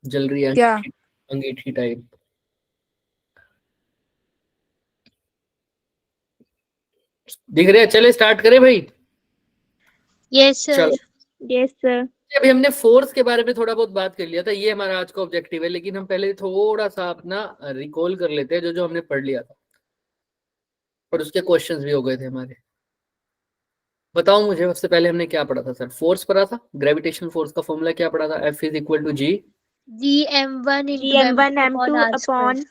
जल रही है क्या? अंगीठी टाइप। दिख रहे हैं? चले स्टार्ट करें भाई। Yes sir. चलो, यस सर। अभी हमने फोर्स के बारे में थोड़ा बहुत बात कर लिया था, ये हमारा आज का ऑब्जेक्टिव है, लेकिन हम पहले थोड़ा सा अपना रिकॉल कर लेते हैं जो जो हमने पढ़ लिया था और उसके क्वेश्चंस भी हो गए थे हमारे। बताओ मुझे, सबसे पहले हमने क्या पढ़ा था सर? फोर्स पढ़ा था, ग्रेविटेशनल फोर्स का फॉर्मूला क्या पढ़ा था? F is equal to G GM1 G into M one M2 M2 upon R square.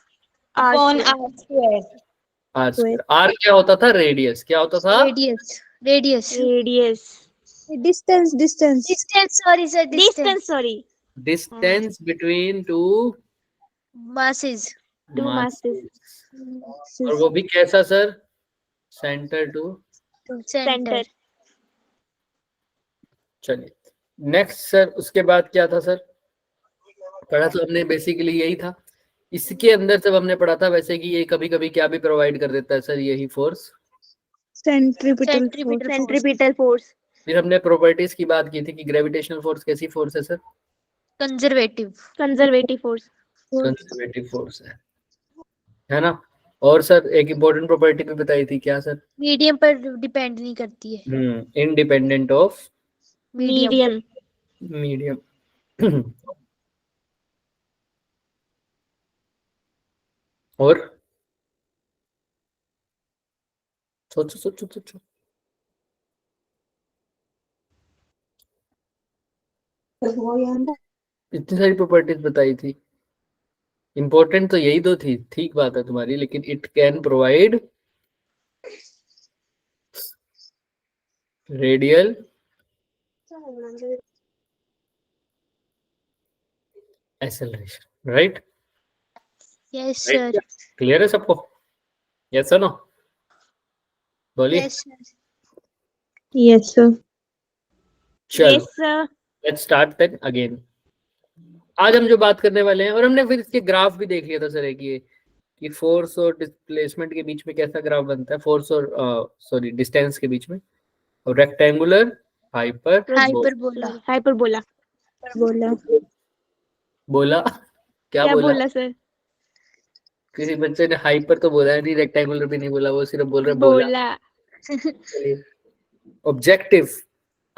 Upon upon R square. R square. R क्या होता था? रेडियस। क्या होता था? Radius. Radius. Radius. Distance distance Distance. Sorry sir. Distance Distance. Sorry. Distance between two Masses. Two masses. Masses. और वो भी कैसा sir? Centre to. Center. Centre. चलिए नेक्स्ट सर, उसके बाद क्या था सर? पढ़ा तो हमने बेसिकली यही था। इसके अंदर जब हमने पढ़ा था वैसे कि ये कभी कभी क्या भी प्रोवाइड कर देता है सर, यही force. Centripetal force. Centripetal force. Centripetal force. फिर हमने प्रॉपर्टीज की बात की थी कि ग्रेविटेशनल फोर्स कैसी फोर्स है sir? Conservative. Conservative force. Conservative force है ना? और सर एक इम्पोर्टेंट प्रॉपर्टी भी बताई थी, क्या सर? Medium पर depend नहीं करती है. Independent of Medium. Medium. Medium. और सोचो सोचो सोचो। इतनी सारी प्रॉपर्टीज बताई थी, इंपॉर्टेंट तो यही दो थी, ठीक बात है तुम्हारी, लेकिन it can provide radial acceleration, right? Yes sir. Clear है सबको? Yes sir no? बोलिए। Yes sir. Yes sir. चलो yes sir. Let's start then again. आज हम जो बात करने वाले हैं, और हमने फिर इसके ग्राफ भी देख लिया था सर, एक ये कि फोर्स और डिस्प्लेसमेंट के बीच में कैसा ग्राफ बनता है, फोर्स और सॉरी डिस्टेंस के बीच में, और रेक्टेंगुलर हाइपर Hyperbola. हाइपरबोला। बोला बोला क्या क्या बोला? बोला सर? किसी बच्चे ने हाइपर तो बोला नहीं, रेक्टेंगुलर भी नहीं बोला, वो सिर्फ बोल रहे बोला। बोला। ऑब्जेक्टिव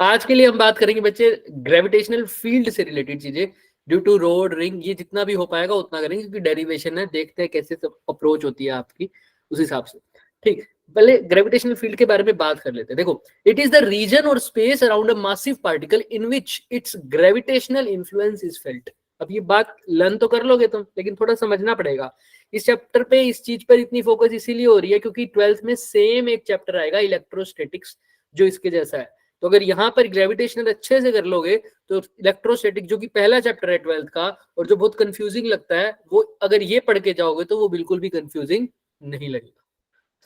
आज के लिए हम बात करेंगे बच्चे ग्रेविटेशनल फील्ड से रिलेटेड चीजें, ड्यू टू रोड रिंग, ये जितना भी हो पाएगा उतना करेंगे क्योंकि डेरिवेशन है, देखते हैं कैसे सब अप्रोच होती है आपकी उस हिसाब से। ठीक, पहले ग्रेविटेशनल फील्ड के बारे में बात कर लेते हैं। देखो, इट इज द रीजन और space around a massive particle in which it's gravitational influence is felt. अब ये बात लर्न तो कर लोगे तुम, लेकिन थोड़ा समझना पड़ेगा। इस चैप्टर पे इस चीज पर इतनी फोकस इसीलिए हो रही है क्योंकि 12th में सेम एक चैप्टर आएगा इलेक्ट्रोस्टैटिक्स जो इसके जैसा है। तो अगर यहाँ पर ग्रेविटेशनल अच्छे से कर लोगे तो इलेक्ट्रोस्टैटिक जो कि पहला चैप्टर है 12th का और जो बहुत कंफ्यूजिंग लगता है, वो अगर ये पढ़ के जाओगे तो वो बिल्कुल भी कंफ्यूजिंग नहीं लगेगा।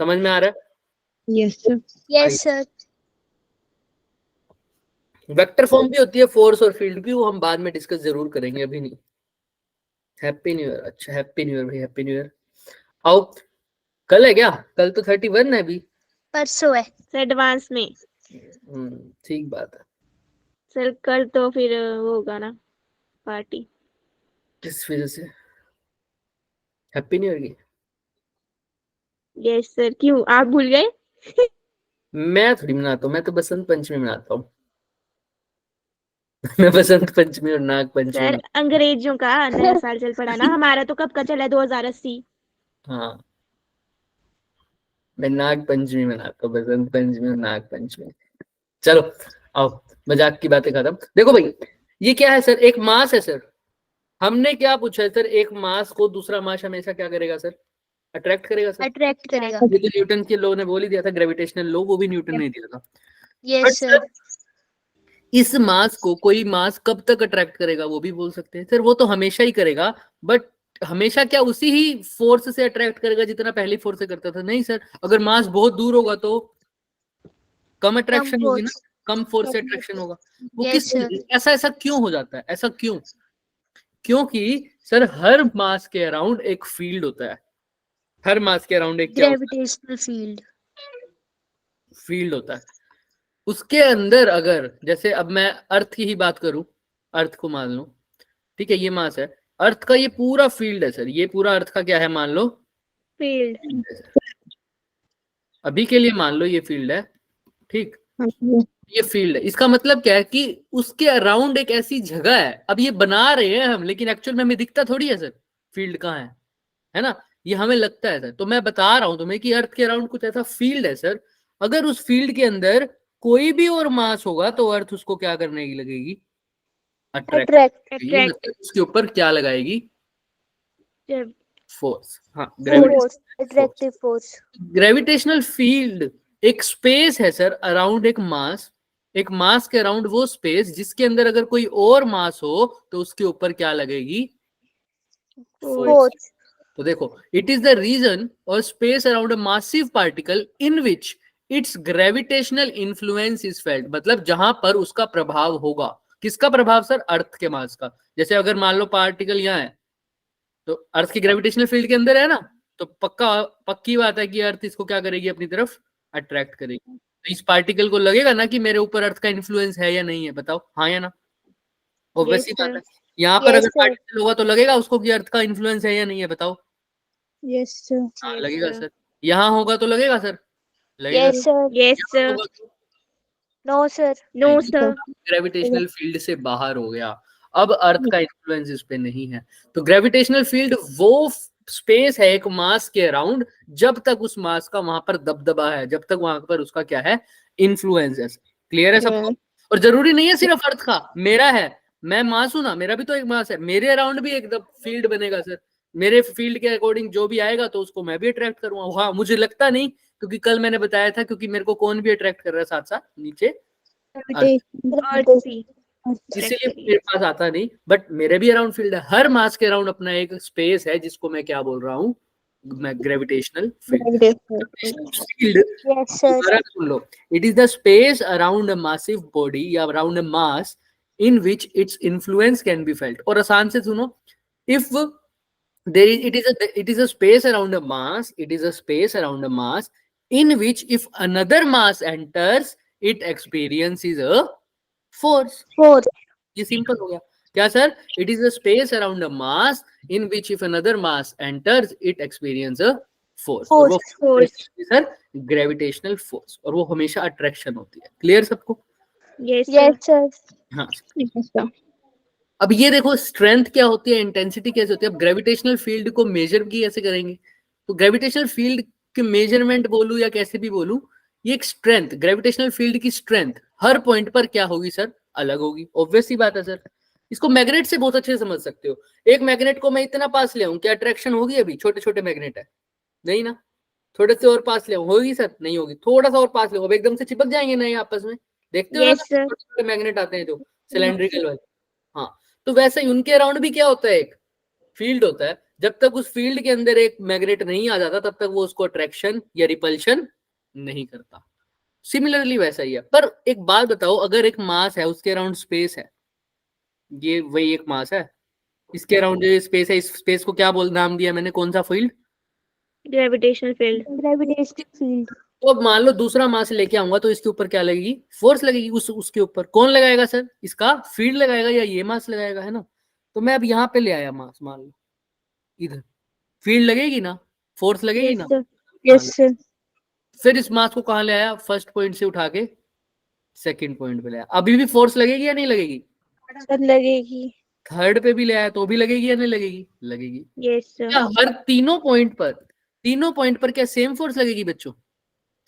समझ में आ रहा है? Yes sir. Yes sir. Vector form भी होती है फोर्स और फील्ड की, वो हम बाद में डिस्कस जरूर करेंगे, अभी नहीं। Happy new year. अच्छा हैप्पी न्यू ईयर भाई, हैप्पी न्यू ईयर। आओ, कल है क्या? कल तो 31 है अभी। परसों है. एडवांस में। ठीक बात है। सर कल तो फिर वो होगा ना पार्टी। किस वजह से? हैप्पी न्यू ईयर की? Yes sir. क्यों आप भूल गए? मैं थोड़ी मनाता हूँ, मैं तो बसंत पंचमी मनाता हूँ। मैं बसंत पंचमी और नाग पंचमी सर अंग्रेजों का नया साल चल पड़ा ना, हमारा तो कब का चला है 2080। हाँ, मैं नाग पंचमी मनाता हूँ, बसंत पंचमी और नाग पंचमी। चलो आओ, मजाक की बातें खत्म। देखो भाई, ये क्या है सर? एक मास है सर। हमने क्या पूछा है सर? एक मास को दूसरा मास हमेशा क्या करेगा सर? अट्रैक्ट करेगा सर। Attract करेगा. ये तो न्यूटन के लॉ ने बोल ही दिया था, ग्रेविटेशनल लॉ, वो भी न्यूटन ने दिया था। Yes but sir. सर इस मास को कोई मास कब तक अट्रैक्ट करेगा वो भी बोल सकते हैं सर। वो तो हमेशा ही करेगा, बट हमेशा क्या उसी ही फोर्स से अट्रैक्ट करेगा जितना पहली फोर्स से करता था? नहीं सर, अगर मास बहुत दूर होगा तो कम अट्रैक्शन होगी ना, force. कम फोर्स से अट्रैक्शन होगा। वो Yes किस sir. ऐसा ऐसा क्यों हो जाता है? ऐसा क्यों? क्योंकि सर हर मास के अराउंड एक फील्ड होता है। हर मास के अराउंड एक क्या होता Gravitational field. है? फील्ड होता है। उसके अंदर अगर जैसे अब मैं अर्थ की ही बात करूं, अर्थ को मान लो, ठीक है, ये मास है। अर्थ का ये पूरा फील्ड है सर, ये पूरा अर्थ का क्या है मान लो, फील्ड। फील्ड है सर। अभी के लिए मान लो ये फील्ड है, ठीक, ये फील्ड है। इसका मतलब क्या है कि उसके अराउंड एक ऐसी जगह है, अब ये बना रहे हैं हम, लेकिन एक्चुअल में हमें दिखता थोड़ी है सर फील्ड कहाँ है ना, ये हमें लगता है सर। तो मैं बता रहा हूं तुम्हें कि अर्थ के अराउंड कुछ ऐसा फील्ड है सर, अगर उस फील्ड के अंदर कोई भी और मास होगा तो अर्थ उसको क्या करने की लगेगी, अट्रैक्ट, Attract. मतलब उसके ऊपर क्या लगाएगी, जब फोर्स। हाँ, Force. Attractive force. Gravitational field एक स्पेस है सर अराउंड एक मास, एक मास के अराउंड वो स्पेस जिसके अंदर अगर कोई और मास हो तो उसके ऊपर क्या लगेगी, Force. तो देखो, इट इज द रीजन और space around a massive particle in which it's gravitational influence is felt, मतलब जहां पर उसका प्रभाव होगा। किसका प्रभाव सर, अर्थ के मास का। जैसे अगर मान लो पार्टिकल यहाँ है तो अर्थ की ग्रेविटेशनल फील्ड के अंदर है ना, तो पक्की बात है कि अर्थ इसको क्या करेगी, अपनी तरफ अट्रैक्ट करेगी। तो इस पार्टिकल को लगेगा ना कि मेरे ऊपर अर्थ का इन्फ्लुएंस है या नहीं है, बताओ हाँ या ना, ऑब्वियस सी बात है। यहाँ पर Yes, अगर sir. पार्टिकल होगा तो लगेगा उसको कि अर्थ का इन्फ्लुएंस है या नहीं है, बताओ। Yes sir. हाँ Yes, लगेगा sir. सर। यहाँ होगा तो लगेगा सर, लगेगा। Yes, sir. यस यहाँ सर। होगा तो No, sir. No sir. Gravitational field से बाहर हो गया, अब अर्थ का इन्फ्लुएंस इस पे नहीं है। तो ग्रेविटेशनल फील्ड वो स्पेस है एक मास के अराउंड, जब तक उस मास का वहां पर दबदबा है, जब तक वहां पर उसका क्या है, इन्फ्लुएंस है। क्लियर है सबको? और जरूरी नहीं है सिर्फ अर्थ का, मेरा है, मैं मास हूं ना, मेरा भी तो एक मास है, मेरे अराउंड भी एक फील्ड बनेगा सर। मेरे फील्ड के अकॉर्डिंग जो भी आएगा तो उसको मैं भी अट्रैक्ट करूंगा। हाँ मुझे लगता नहीं, क्योंकि कल मैंने बताया था, क्योंकि मेरे को कौन भी अट्रैक्ट कर रहा है साथ साथ नीचे, अर्थ सी इसीलिए मेरे पास आता नहीं, बट मेरे भी अराउंड फील्ड है। हर मास के अराउंड अपना एक स्पेस है जिसको मैं क्या बोल रहा हूँ, मैं ग्रेविटेशनल फील्ड। Yes, sir. दोबारा सुन लो, it is the space around a massive body या around a mass in which its influence can be felt. और आसान से सुनो, if there is it is a space around a mass, it is a space around a mass in which if another mass enters it experiences a force। Force. ये simple हो गया क्या sir, it is a space around a mass in which if another mass enters it experience a force, और वो Force. Sir gravitational force, और वो हमेशा attraction होती है। क्लियर सबको? Yes Yes, sir. हाँ। अब ये देखो स्ट्रेंथ क्या होती है, इंटेंसिटी कैसे होती है। अब ग्रेविटेशनल फील्ड को मेजर की ऐसे करेंगे, तो ग्रेविटेशनल फील्ड के मेजरमेंट बोलूं या कैसे भी बोलूं, ये एक स्ट्रेंथ, ग्रेविटेशनल फील्ड की स्ट्रेंथ हर पॉइंट पर क्या होगी सर, अलग होगी। ऑब्वियस सी बात है सर। इसको मैग्नेट से बहुत अच्छे से समझ सकते हो। एक मैग्नेट को मैं इतना पास ले आऊं, क्या अट्रैक्शन होगी? अभी छोटे छोटे मैग्नेट है, नहीं ना। थोड़े से और पास ले आऊं, होगी सर? नहीं होगी। थोड़ा सा और पास ले आओ, अब एकदम से चिपक जाएंगे नहीं आपस में, देखते हो ना Yes, sir. छोटे छोटे मैग्नेट आते हैं जो सिलेंड्रिकल वाले। हाँ, तो वैसे ही उनके अराउंड भी क्या होता है, एक फील्ड होता है। जब तक उस फील्ड के अंदर एक मैग्नेट नहीं आ जाता तब तक वो उसको अट्रैक्शन या रिपल्शन नहीं करता। सिमिलरली वैसा ही है। पर एक बात बताओ, अगर एक मास है उसके अराउंड स्पेस है, ये वही एक मास है, इसके अराउंड जो स्पेस है, इस स्पेस को क्या बोल नाम दिया मैंने, कौन सा field? Gravitational field. Gravitational field. तो अब मान लो दूसरा मास लेके आऊंगा तो इसके ऊपर क्या लगेगी, फोर्स लगेगी। उसके ऊपर कौन लगाएगा सर, इसका फील्ड लगाएगा या ये मास लगाएगा, है ना। तो मैं अब यहाँ पे ले आया मास, मान लो इधर, फील्ड लगेगी ना, फोर्स लगेगी ना। Yes sir. फिर इस मास को कहाँ ले आया, फर्स्ट पॉइंट से उठा के सेकंड पॉइंट पे ले आया, अभी भी फोर्स लगेगी या नहीं लगेगी? सर लगेगी। थर्ड पे भी ले आया तो भी लगेगी या नहीं लगेगी? लगेगी। Yes sir. क्या हर तीनों पॉइंट पर क्या सेम फोर्स लगेगी बच्चों?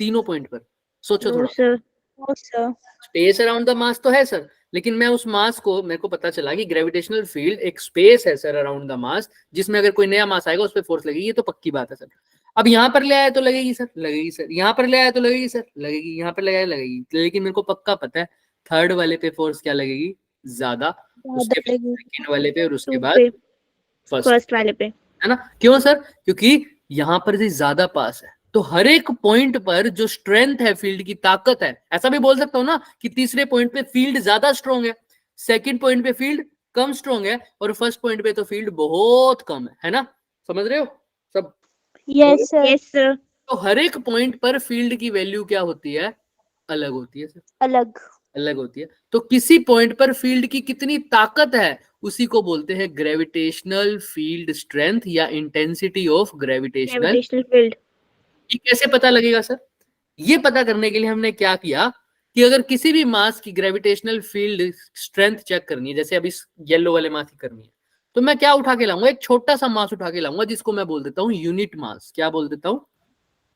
तीनों पॉइंट पर सोचो नो थोड़ा। Sir. Sir space around the mass तो है सर, लेकिन मैं उस मास को, मेरे को पता चला कि ग्रेविटेशनल फील्ड एक स्पेस है सर अराउंड द मास, जिसमें अगर कोई नया मास आएगा उस पर फोर्स लगेगी, ये तो पक्की बात है सर। अब यहाँ पर ले आया तो लगेगी सर, लगेगी सर। यहाँ पर ले आया तो लगेगी सर, लगेगी। यहाँ पर ले आया लगेगी, लेकिन मेरे को पक्का पता है थर्ड वाले पे फोर्स क्या लगेगी, ज्यादा, उसके बाद सेकंड वाले पे, और उसके टू बाद पे, फर्स्ट, फर्स्ट वाले पे। है ना। क्यों सर? क्योंकि यहाँ पर से ज्यादा पास है, तो हर एक पॉइंट पर जो स्ट्रेंथ है, फील्ड की ताकत है, ऐसा भी बोल सकता हूँ ना कि तीसरे पॉइंट पे फील्ड ज्यादा स्ट्रॉन्ग है, सेकंड पॉइंट पे फील्ड कम स्ट्रॉन्ग है, और फर्स्ट पॉइंट पे तो फील्ड बहुत कम है ना। समझ रहे हो सब? Yes, sir. Yes sir. तो हर एक पॉइंट पर फील्ड की वैल्यू क्या होती है, अलग होती है सर। अलग. अलग होती है। तो किसी पॉइंट पर फील्ड की कितनी ताकत है उसी को बोलते हैं ग्रेविटेशनल फील्ड स्ट्रेंथ या intensity of gravitational. Gravitational field. ये कैसे पता लगेगा सर? ये पता करने के लिए हमने क्या किया कि अगर किसी भी मास की ग्रेविटेशनल फील्ड स्ट्रेंथ चेक करनी है, जैसे अभी येलो वाले मास की करनी है, तो मैं क्या उठा के लाऊंगा? एक छोटा सा मास उठा के लाऊंगा जिसको मैं बोल देता हूँ यूनिट मास। क्या बोल देता हूँ?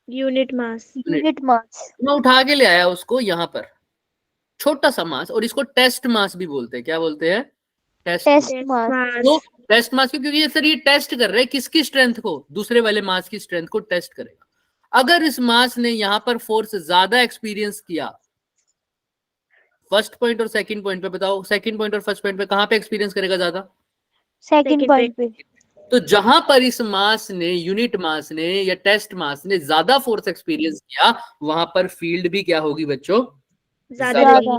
Unit mass. Unit mass. मैं उठा के ले आया उसको यहाँ पर, छोटा सा मास, और इसको टेस्ट मास भी बोलते हैं। क्या बोलते हैं? टेस्ट मास। टेस्ट मास। तो टेस्ट मास क्योंकि ये सर ये टेस्ट कर रहे हैं किसकी स्ट्रेंथ को? दूसरे वाले मास की स्ट्रेंथ को टेस्ट करेगा। अगर इस मास ने यहाँ पर फोर्स ज्यादा एक्सपीरियंस किया, फर्स्ट पॉइंट और सेकंड पॉइंट पे बताओ, सेकंड पॉइंट और फर्स्ट पॉइंट पे कहां पे एक्सपीरियंस करेगा ज्यादा? सेकंड पॉइंट पे। तो जहां पर इस मास ने, यूनिट मास ने या टेस्ट मास ने ज्यादा फोर्स एक्सपीरियंस किया, वहां पर फील्ड भी क्या होगी बच्चों? ज्यादा।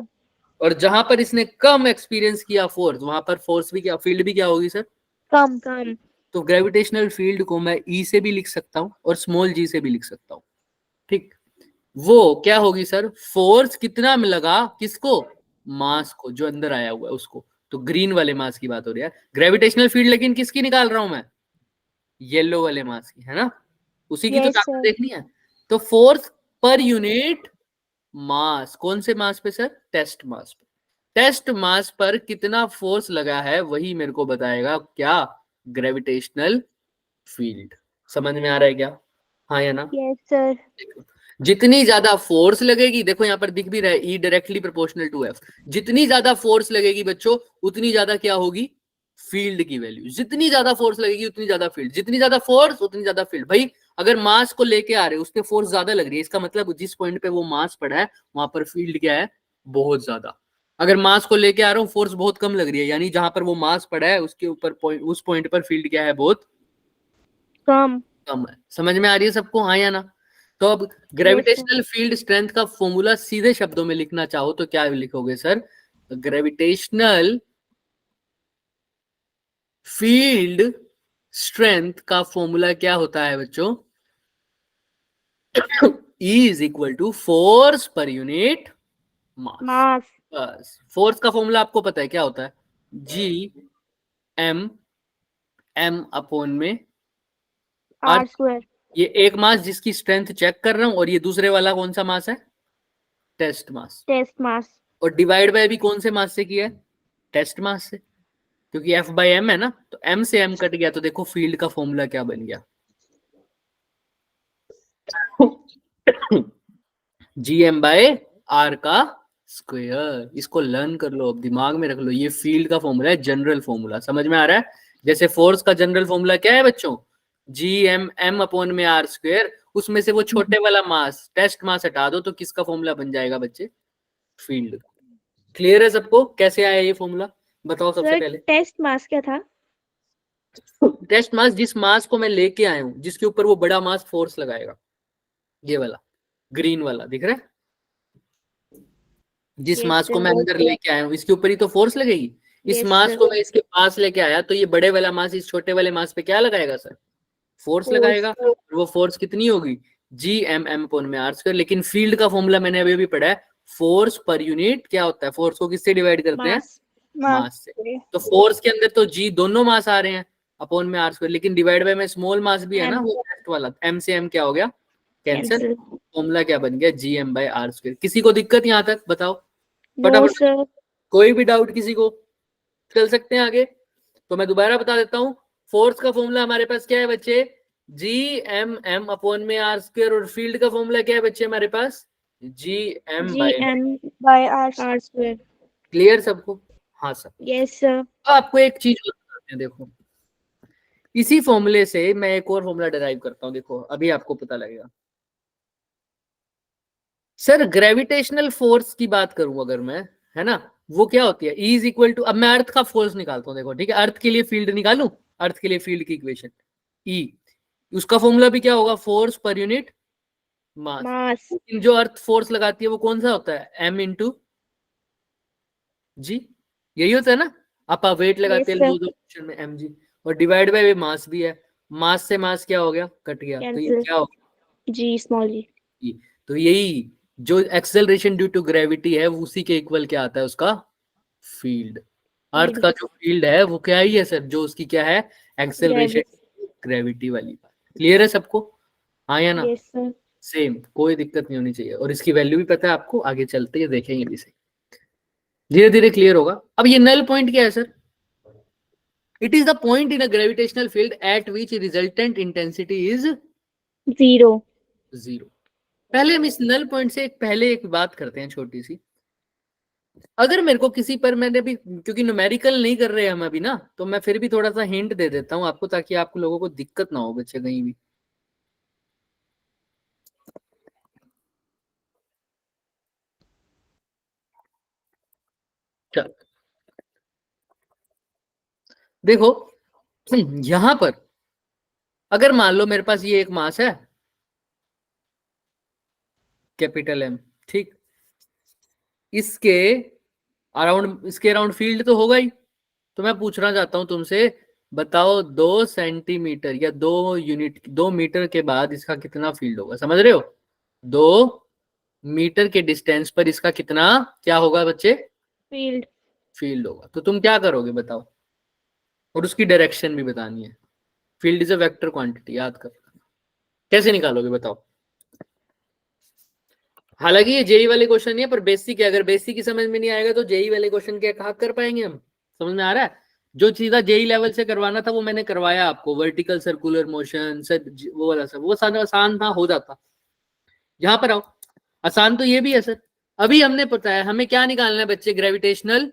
और जहां पर इसने कम एक्सपीरियंस किया फोर्स, वहां पर फोर्स भी क्या, फील्ड भी क्या होगी सर? कम। कम। तो ग्रेविटेशनल फील्ड को मैं ई से भी लिख सकता हूं और स्मॉल जी से भी लिख सकता हूं। ठीक, वो क्या होगी सर? फोर्स कितना में लगा? किसको? मास को, जो अंदर आया हुआ है उसको। तो ग्रीन वाले मास की बात हो रही है। ग्रेविटेशनल फील्ड लेकिन किसकी निकाल रहा हूं मैं? येलो वाले मास की, है ना? उसी की तो Yes, ताकत sir. देखनी है। तो फोर्स पर यूनिट मास, कौन से मास पे सर? टेस्ट मास पे। टेस्ट मास पर कितना फोर्स लगा है वही मेरे को बताएगा क्या? Gravitational field. समझ में आ रहा है क्या? हाँ या ना? Yes, sir. जितनी ज्यादा फोर्स लगेगी, देखो यहाँ पर दिख भी रहा है, E directly proportional to F. जितनी ज्यादा फोर्स लगेगी बच्चों, उतनी ज्यादा क्या होगी? फील्ड की वैल्यू। जितनी ज्यादा फोर्स लगेगी उतनी ज्यादा फील्ड, जितनी ज्यादा फोर्स उतनी ज्यादा फील्ड। भाई अगर मास को लेके आ रहे हो, उसपे फोर्स ज्यादा लग रही है, इसका मतलब जिस पॉइंट पे वो मास पड़ा है वहां पर फील्ड क्या है? बहुत ज्यादा। अगर मास को लेके आ रहा हूँ, फोर्स बहुत कम लग रही है, यानी जहां पर वो मास पड़ा है उसके ऊपर उस पॉइंट पर फील्ड क्या है? बहुत कम। कम है। समझ में आ रही है सबको? हाँ या ना? तो अब ग्रेविटेशनल फील्ड स्ट्रेंथ का फॉर्मूला सीधे शब्दों में लिखना चाहो तो क्या लिखोगे सर? ग्रेविटेशनल फील्ड स्ट्रेंथ का फॉर्मूला क्या होता है बच्चों? E is equal to force per unit mass. Mass. बस, फोर्स का फॉर्मूला आपको पता है क्या होता है? G M M अपॉन में आर स्क्वायर। ये एक मास जिसकी स्ट्रेंथ चेक कर रहा हूं, और ये दूसरे वाला कौन सा मास है? टेस्ट मास। टेस्ट मास। और डिवाइड बाय भी कौन से मास से किया है? टेस्ट मास से, क्योंकि F बाय M है ना, तो M से M कट गया, तो देखो फील्ड का फॉर्मूला क्या बन गया? GM बाय R का स्क्वायर। इसको लर्न कर लो, अब दिमाग में रख लो, ये फील्ड का फॉर्मूला है, जनरल फॉर्मूला। समझ में आ रहा है? जैसे फोर्स का जनरल फॉर्मूला क्या है बच्चों? GM M अपॉन में R स्क्वायर। उसमें से वो छोटे वाला मास, टेस्ट मास हटा दो, तो किसका फॉर्मूला बन जाएगा बच्चे? फील्ड का। क्लियर है सबको? कैसे आया ये फॉर्मूला? बताओ सबसे सर पहले। टेस्ट मास क्या था? टेस्ट मास जिस मास को मैं लेके आया हूं, जिसके ऊपर वो बड़ा मास फोर्स लगाएगा, ये वाला ग्रीन वाला दिख रहा है? जिस Yes, मास को sir. मैं अंदर लेके आया हूं, इसके ऊपर ही तो फोर्स लगेगी। इस Yes, मास sir. को मैं इसके पास लेके आया, तो ये बड़े वाला मास इस छोटे वाले मास पे क्या लगाएगा सर? Force Force. लगाएगा। और वो फोर्स कितनी होगी? GM अपॉन में R स्क्वायर। लेकिन फील्ड का फॉर्मूला मैंने अभी भी पढ़ा है, फोर्स पर यूनिट क्या होता है? फोर्स को किससे डिवाइड करते हैं? मास। मास से। तो फोर्स के अंदर तो G दोनों मास आ रहे हैं अपॉन में R स्क्वायर, लेकिन डिवाइड बाय में स्मॉल मास भी है ना, M. वो टेस्ट वाला, M से M क्या हो गया? कैंसिल। Cancel. फॉर्मूला क्या बन गया? GM by R square. किसी को दिक्कत यहाँ तक? बताओ No, फटाफट। sir. कोई भी डाउट किसी को? चल सकते हैं आगे? तो मैं दोबारा बता देता हूँ, फोर्स का फॉर्मूला हमारे पास क्या है बच्चे? GM अपॉन में R स्क्वायर। और फील्ड का फॉर्मूला क्या है बच्चे हमारे पास? GM by R. R square. Clear सबको? हाँ सर। Yes, sir. तो आपको एक चीज और बताते हैं, देखो इसी फॉर्मूले से मैं एक और फॉर्मूला डिराइव करता हूँ, देखो अभी आपको पता लगेगा। सर ग्रेविटेशनल फोर्स की बात करूं अगर मैं, है ना, वो क्या होती है? E इज इक्वल टू, अब मैं अर्थ का फोर्स निकालता हूं, देखो ठीक है, अर्थ के लिए फील्ड निकालूं, अर्थ के लिए फील्ड की इक्वेशन E, उसका फॉर्मूला भी क्या होगा? फोर्स पर यूनिट मास। Mass. जो अर्थ फोर्स लगाती है वो कौन सा होता है? M इंटू जी, यही होता है ना? आप वेट लगाते हैं Yes, sir. लूज ऑप्शन में mg, और डिवाइड बाय मास भी है। मास से मास क्या हो गया? कट गया, तो ये Cancel. क्या हो G small g. गया? तो यही जो एक्सेलरेशन ड्यू टू ग्रेविटी है वो उसी के इक्वल क्या आता है, उसका फील्ड। अर्थ का जो फील्ड है वो क्या ही है सर, जो उसकी क्या है, एक्सेलरेशन ग्रेविटी वाली बात। क्लियर है सबको, हाँ या ना? Yes sir. सेम, कोई दिक्कत नहीं होनी चाहिए। और इसकी वैल्यू भी पता है आपको, आगे चलते हैं देखेंगे भी सही, धीरे धीरे क्लियर होगा। अब ये नल पॉइंट क्या है sir? It is the point in a gravitational field at which resultant intensity is 0। 0। पहले हम इस नल पॉइंट से पहले एक बात करते हैं छोटी सी। अगर मेरे को किसी पर, मैंने भी क्योंकि न्यूमेरिकल नहीं कर रहे हम अभी ना, तो मैं फिर भी थोड़ा सा हिंट दे देता हूं आपको, ताकि आप लोगों को दिक्कत ना हो बच्चे कहीं भी। चल देखो, यहां पर अगर मान लो मेरे पास ये एक मास है कैपिटल M, ठीक, इसके अराउंड फील्ड तो होगा ही। तो मैं पूछना चाहता हूं तुमसे, बताओ 2 सेंटीमीटर या 2 मीटर के बाद इसका कितना फील्ड होगा? समझ रहे हो? 2 मीटर के डिस्टेंस पर इसका कितना क्या होगा बच्चे? फील्ड होगा। तो तुम क्या करोगे बताओ? और उसकी डायरेक्शन भी बतानी है। Field is a vector quantity, याद कर। कैसे निकालोगे बताओ? हालांकि ये जेई वाले क्वेश्चन नहीं है, पर बेसिक है। अगर बेसिक ही समझ में नहीं आएगा तो जेई वाले क्वेश्चन क्या कहा कर पाएंगे हम? समझ में आ रहा है? जो चीज़ा जेई लेवल से करवाना था वो मैंने करवाया आपको, वर्टिकल सर्कुलर मोशन वो वाला सब, वो सारा आसान था, हो जाता। यहाँ पर आओ, आसान तो ये भी है सर। अभी हमने पता है हमें क्या निकालना है बच्चे, ग्रेविटेशनल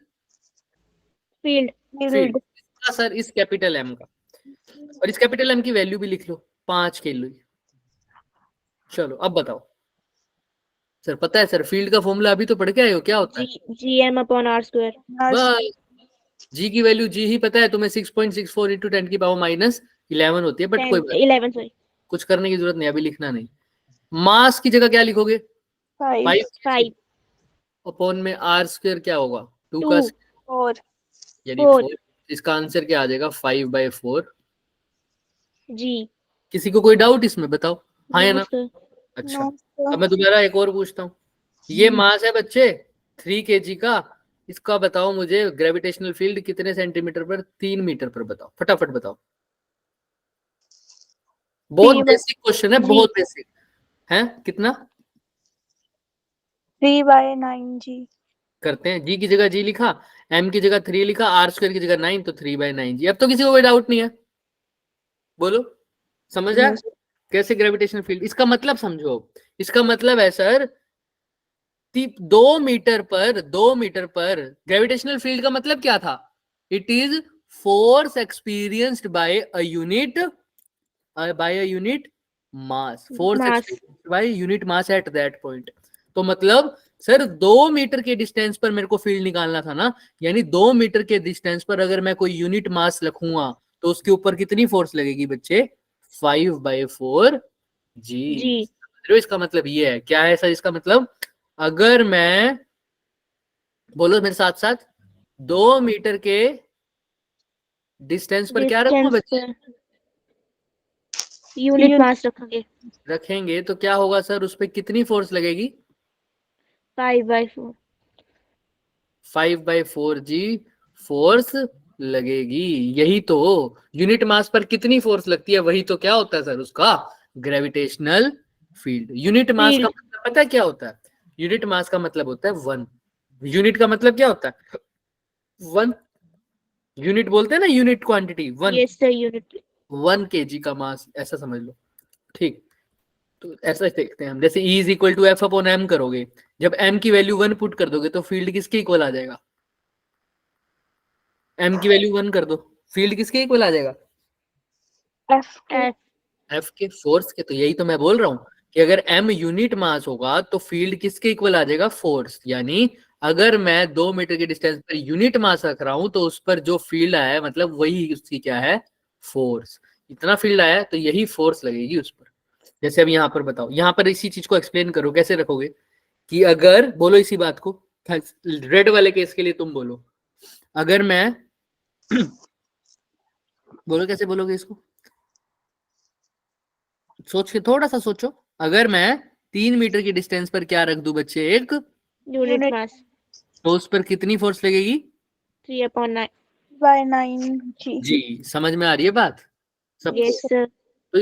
फील्ड सर, इस कैपिटल M का। और इस कैपिटल M की वैल्यू भी लिख लो, 5 के लिए। चलो अब बताओ सर, पता है सर फील्ड का फॉर्मूला अभी तो पढ़ के आए हो, क्या होता है? GM/r²। बस जी की वैल्यू जी ही पता है तुम्हें, 6.64 इंटू 10 की पावर -11 होती है, बट कोई बात 11 सॉरी। कुछ करने की जरूरत नहीं, अभी लिखना नहीं। मास की जगह क्या लिखोगे? 5 अपॉन में r² क्या होगा? 2 का 2 4 यानी 4 4। इसका आंसर क्या आ जाएगा? 5/4। जी। किसी को कोई डाउट इसमें बताओ, हाँ या ना? सर। अच्छा, No, अब मैं दोबारा एक और पूछता हूँ। ये मास है बच्चे 3 kg का, इसका बताओ मुझे ग्रेविटेशनल फील्ड कितने सेंटीमीटर पर? 3 मीटर पर, बताओ फटाफट बताओ। बहुत बेसिक क्वेश्चन है, बहुत बेसिक है। कितना 3/9 जी। करते हैं? जी की जगह जी लिखा, M की जगह 3 लिखा, r² की जगह 9, तो 3/9 जी। अब तो किसी को कोई डाउट नहीं है, बोलो समझ आया कैसे ग्रेविटेशनल फील्ड? इसका मतलब समझो, इसका मतलब है सर 2 मीटर पर ग्रेविटेशनल फील्ड का मतलब क्या था? It is force experienced bye a unit mass, force experienced by unit mass at that point. तो मतलब सर 2 मीटर के डिस्टेंस पर मेरे को फील्ड निकालना था ना, यानी 2 मीटर के डिस्टेंस पर अगर मैं कोई यूनिट मास रखूंगा तो उसके ऊपर कितनी फोर्स लगेगी बच्चे? 5/4 जी। इसका मतलब ये है, क्या है सर इसका मतलब? अगर मैं, बोलो मेरे साथ साथ, 2 मीटर के डिस्टेंस पर क्या रखूंगा बच्चे? यूनिट मास रखेंगे। रखेंगे तो क्या होगा सर, उस पर कितनी फोर्स लगेगी? 5/4। 5/4 जी फोर्स लगेगी। यही तो, यूनिट मास पर कितनी फोर्स लगती है, वही तो क्या होता है सर उसका ग्रेविटेशनल फील्ड। यूनिट मास का मतलब पता है क्या होता है? यूनिट मास का मतलब होता है 1। यूनिट का मतलब क्या होता है? 1। यूनिट बोलते हैं ना, unit quantity 1। Yes sir, unit 1 kg का मास, ऐसा समझ लो, ठीक। तो ऐसा देखते हैं हम, जैसे E is equal to F/m करोगे, जब M की वैल्यू 1 पुट कर दोगे तो फील्ड किसके इक्वल आ जाएगा? M की वैल्यू 1 कर दो, फील्ड किसके इक्वल आ जाएगा? F के, फोर्स के। तो यही तो मैं बोल रहा हूँ कि अगर M यूनिट मास होगा तो फील्ड किसके इक्वल आ जाएगा? फोर्स। यानी अगर मैं 2 मीटर के डिस्टेंस पर यूनिट मास रख रहा हूं तो उस पर जो फील्ड आया है, मतलब वही उसकी क्या है? फोर्स। इतना फील्ड आया है तो यही फोर्स लगेगी उस पर। जैसे अब यहाँ पर बताओ, यहाँ पर इसी चीज को एक्सप्लेन करो, कैसे रखोगे कि अगर, बोलो इसी बात को, रेड वाले केस के लिए तुम बोलो, अगर मैं बोलो कैसे बोलोगे इसको, सोच के थोड़ा सा सोचो। अगर मैं 3 मीटर की डिस्टेंस पर क्या रख दूं बच्चे? एक यूनिट Unit. मास तो उस पर कितनी फोर्स लगेगी? 3/9। by 9 g. जी, समझ में आ रही है बात सब? Yes sir. तो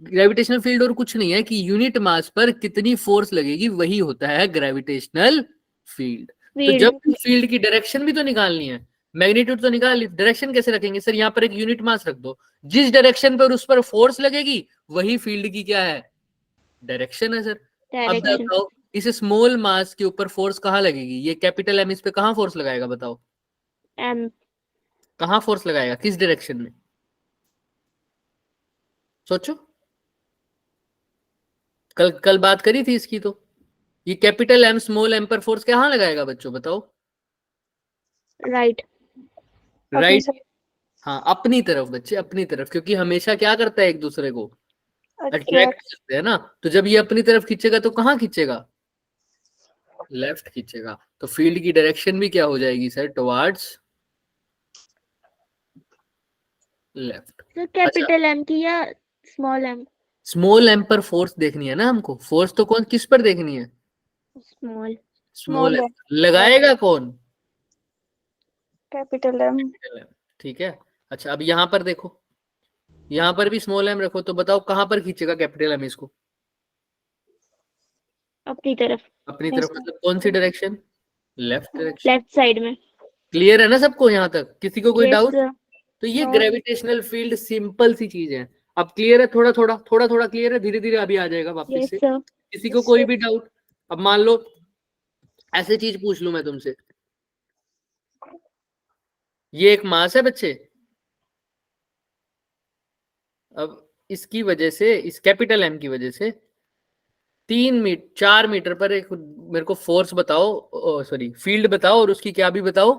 ग्रेविटेशनल फील्ड और कुछ नहीं है कि यूनिट मास पर कितनी फोर्स लगेगी, वही होता है ग्रेविटेशनल फील्ड। तो जब फील्ड की डायरेक्शन भी तो निकालनी है, मैग्नीट्यूड तो निकाल ली, डायरेक्शन कैसे रखेंगे सर? यहाँ पर एक यूनिट मास रख दो, जिस डायरेक्शन पर उस पर फोर्स लगेगी वही फील्ड की क्या है? डायरेक्शन है सर। अब डायरेक्शन बताओ इस स्मॉल मास के ऊपर फोर्स कहाँ लगेगी? ये कैपिटल एम इस पे कहाँ फोर्स लगाएगा बताओ? एम। कहाँ फोर्स लगाएगा, किस डायरेक्शन में? सोचो, कल बात करी थी इसकी। तो ये कैपिटल एम स्मॉल एम पर फोर्स कहाँ लगाएगा बच्चों बताओ? राइट। राइट। हाँ, अपनी तरफ बच्चे, अपनी तरफ, क्योंकि हमेशा क्या करता है एक दूसरे को अट्रैक्ट करते हैं ना। तो जब ये अपनी तरफ खींचेगा तो कहाँ खींचेगा? लेफ्ट खींचेगा। तो फील्ड की डायरेक्शन भी क्या हो जाएगी sir? Towards left. Sir capital M की या स्मॉल एम? स्मॉल एम पर फोर्स देखनी है ना हमको। फोर्स तो कौन किस पर देखनी है? स्मॉल। Small M. लगाएगा कौन? Capital M. ठीक है। अच्छा, अब यहाँ पर देखो, यहाँ पर भी स्मॉल एम रखो, तो बताओ कहाँ पर खींचेगा कैपिटल एम इसको? अपनी तरफ। अपनी तरफ। मतलब कौन सी direction? Left direction. Left side में। क्लियर है ना सबको यहाँ तक? किसी को कोई यस डाउट? सर। तो ये No. ग्रेविटेशनल फील्ड सिंपल सी चीज है। अब क्लियर है? थोड़ा थोड़ा थोड़ा थोड़ा क्लियर है, धीरे धीरे अभी आ जाएगा वापस यस से। सर। किसी को कोई भी डाउट? अब मान लो ऐसे चीज पूछ लूं मैं तुमसे, ये एक मास है बच्चे। अब इसकी वजह से, इस कैपिटल एम की वजह से 4 मीटर पर एक मेरे को फोर्स बताओ, सॉरी फील्ड बताओ, और उसकी क्या भी बताओ,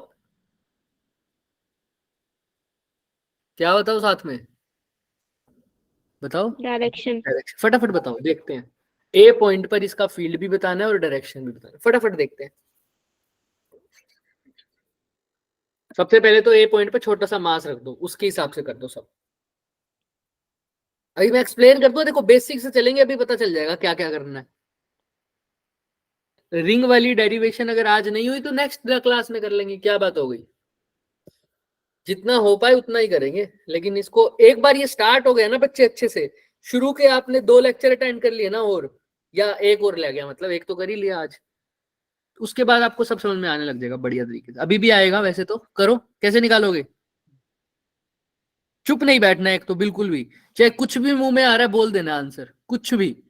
क्या बताओ साथ में? बताओ डायरेक्शन। फटाफट बताओ, देखते हैं। ए पॉइंट पर इसका फील्ड भी बताना है और डायरेक्शन भी बताना है। फटाफट देखते हैं। सबसे पहले तो ए पॉइंट पर छोटा सा मास रख दो, उसके हिसाब से कर दो सब। अभी मैं एक्सप्लेन कर दूं, देखो बेसिक से चलेंगे, अभी पता चल जाएगा क्या क्या करना है। रिंग वाली डेरिवेशन अगर आज नहीं हुई तो नेक्स्ट क्लास में कर लेंगे, क्या बात हो गई? जितना हो पाए उतना ही करेंगे। लेकिन इसको एक बार ये स्टार्ट हो गया ना बच्चे अच्छे से, शुरू के आपने 2 लेक्चर अटेंड कर लिए ना, और या एक और ले गया, मतलब एक तो कर ही लिया आज, उसके बाद आपको सब समझ में आने लग जाएगा बढ़िया तरीके से। अभी भी आएगा वैसे तो। करो, कैसे निकालोगे? चुप नहीं बैठना एक तो बिल्कुल भी, चाहे कुछ भी मुंह में आ रहा है बोल देना आंसर, कुछ भी।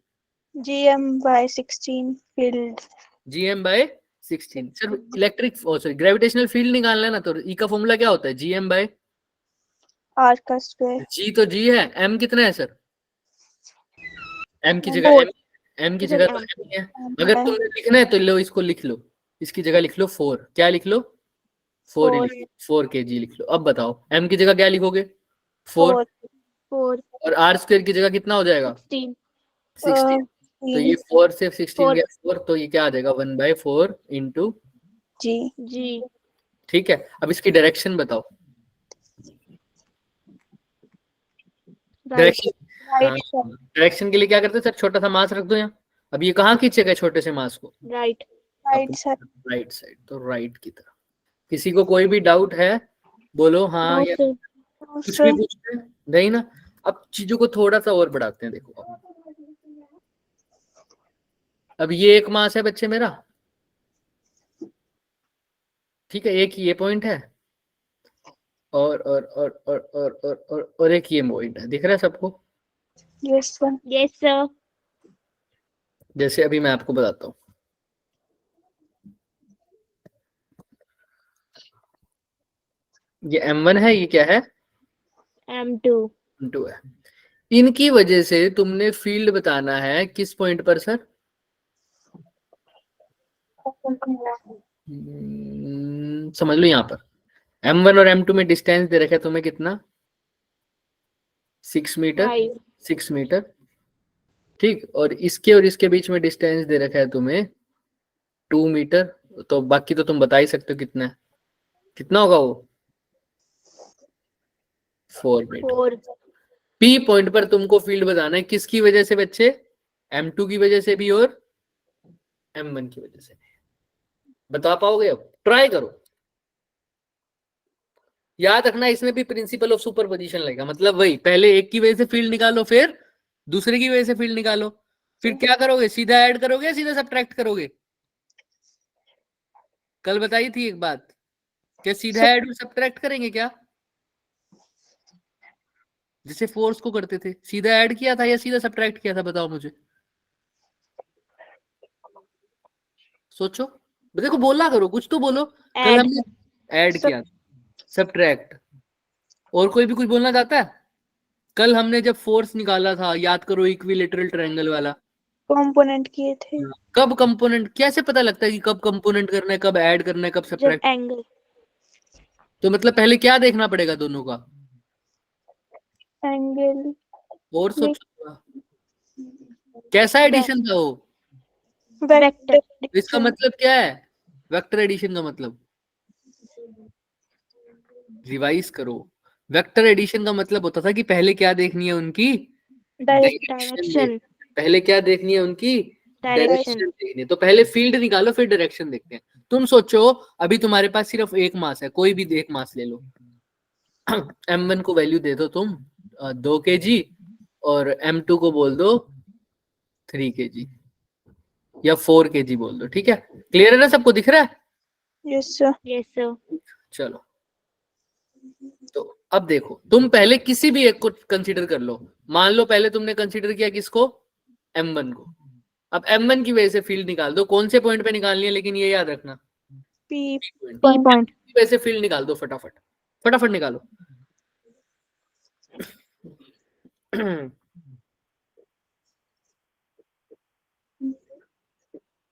GM by 16 field. GM by 16। Sir electric, sorry gravitational field निकालना है ना, तो ई का फॉर्मूला क्या होता है? GM बाय R का square. जी। तो जी है, M कितना है सर? M की जगह M की जगह तो M ही है। अगर तुमने लिखना है तो लो, इसको लिख लो, इसकी जगह लिख लो 4। क्या लिख लो? 4 ही लिख लो, 4 kg लिख लो। अब बताओ M की जगह क्या लिखोगे? 4। 4। और R स्क्वायर की जगह कितना हो जाएगा? 16। 16। तो ये 4 से 16 गया 4, तो ये क्या आ जाएगा? 1/4 इंटू G. जी। ठीक है। अब इसकी डायरेक्शन बताओ। राइट। डायरेक्शन, डायरेक्शन के लिए क्या करते हैं सर? छोटा सा मास रख दो यहाँ। अब ये कहाँ खींचेगा छोटे से मास को? Right. Right side. Right side. तो राइट की तरफ। किसी को कोई भी डाउट है बोलो हाँ नो या सर। कुछ भी पूछते हैं? नहीं ना। अब चीजों को थोड़ा सा और बढ़ाते हैं। देखो अब ये एक मास है बच्चे मेरा, ठीक है, एक ये पॉइंट है, और एक ये पॉइंट है। दिख रहा है सबको? Yes sir. Yes sir. जैसे अभी मैं आपको बताता हूँ, ये M1 है, ये क्या है? M2। M2 है। इनकी वजह से तुमने फील्ड बताना है किस पॉइंट पर सर? समझ लो यहाँ पर M1 और M2 में डिस्टेंस दे रखा है तुम्हें कितना? 6 मीटर। 6 मीटर, ठीक। और इसके बीच में डिस्टेंस दे रखा है तुम्हें 2 मीटर। तो बाकी तो तुम बता ही सकते हो कितना है, कितना होगा वो? 4 मीटर। 4। P पॉइंट पर तुमको फील्ड बताना है किसकी वजह से बच्चे? M2 की वजह से भी और M1 की वजह से। बता पाओगे? अब ट्राई करो। याद रखना इसमें भी प्रिंसिपल ऑफ सुपरपोजिशन लगेगा, मतलब वही पहले एक की वजह से फील्ड निकालो, फिर दूसरे की वजह से फील्ड निकालो, फिर क्या करोगे? सीधा ऐड करोगे या सीधा सब्ट्रैक्ट करोगे? कल बताई थी एक बात, क्या सीधा ऐड और सब्ट्रैक्ट करेंगे क्या? जिसे फोर्स को करते थे, सीधा ऐड किया था या सीधा सब्ट्रैक्ट किया था? बताओ मुझे, सोचो। देखो बोला करो, कुछ तो बोलो। कल Add. हमने ऐड किया, सब्ट्रैक्ट, और कोई भी कुछ बोलना चाहता है? कल हमने जब फोर्स निकाला था, याद करो, इक्विलेटरल ट्रायंगल वाला, कंपोनेंट किए थे। कब कंपोनेंट, कैसे पता लगता है कि कब कंपोनेंट करना है, कब ऐड करना है, कब जब सब्ट्रैक्ट? angle. तो मतलब पहले क्या देखना पड़ेगा दोनों का? एंगल। और सोचो कैसा एडिशन था वो? Vector. इसका मतलब क्या है? वेक्टर एडिशन का मतलब, रिवाइज करो, वेक्टर एडिशन का मतलब होता था कि पहले क्या देखनी है उनकी? Direction. पहले क्या देखनी है उनकी? Direction. डायरेक्शन देखनी है। तो पहले फील्ड निकालो, फिर डायरेक्शन देखते हैं। तुम सोचो, अभी तुम्हारे पास सिर्फ एक मास है, कोई भी एक मास ले लो। M1 को वैल्यू दे दो तुम 2 kg, और M2 को बोल दो 3 kg या 4 kg बोल दो, ठीक है? क्लियर है ना? सबको दिख रहा है? Yes sir. Yes, sir. चलो, तो अब देखो, तुम पहले किसी भी एक को कंसीडर कर लो। मान लो पहले तुमने कंसीडर किया किसको? M1 को। अब M1 की वजह से फील्ड निकाल दो। कौन से पॉइंट पे निकालनी है लेकिन, ये याद रखना, पी P point. की वजह से फील्ड निकाल दो, फटाफट फटाफट निकालो।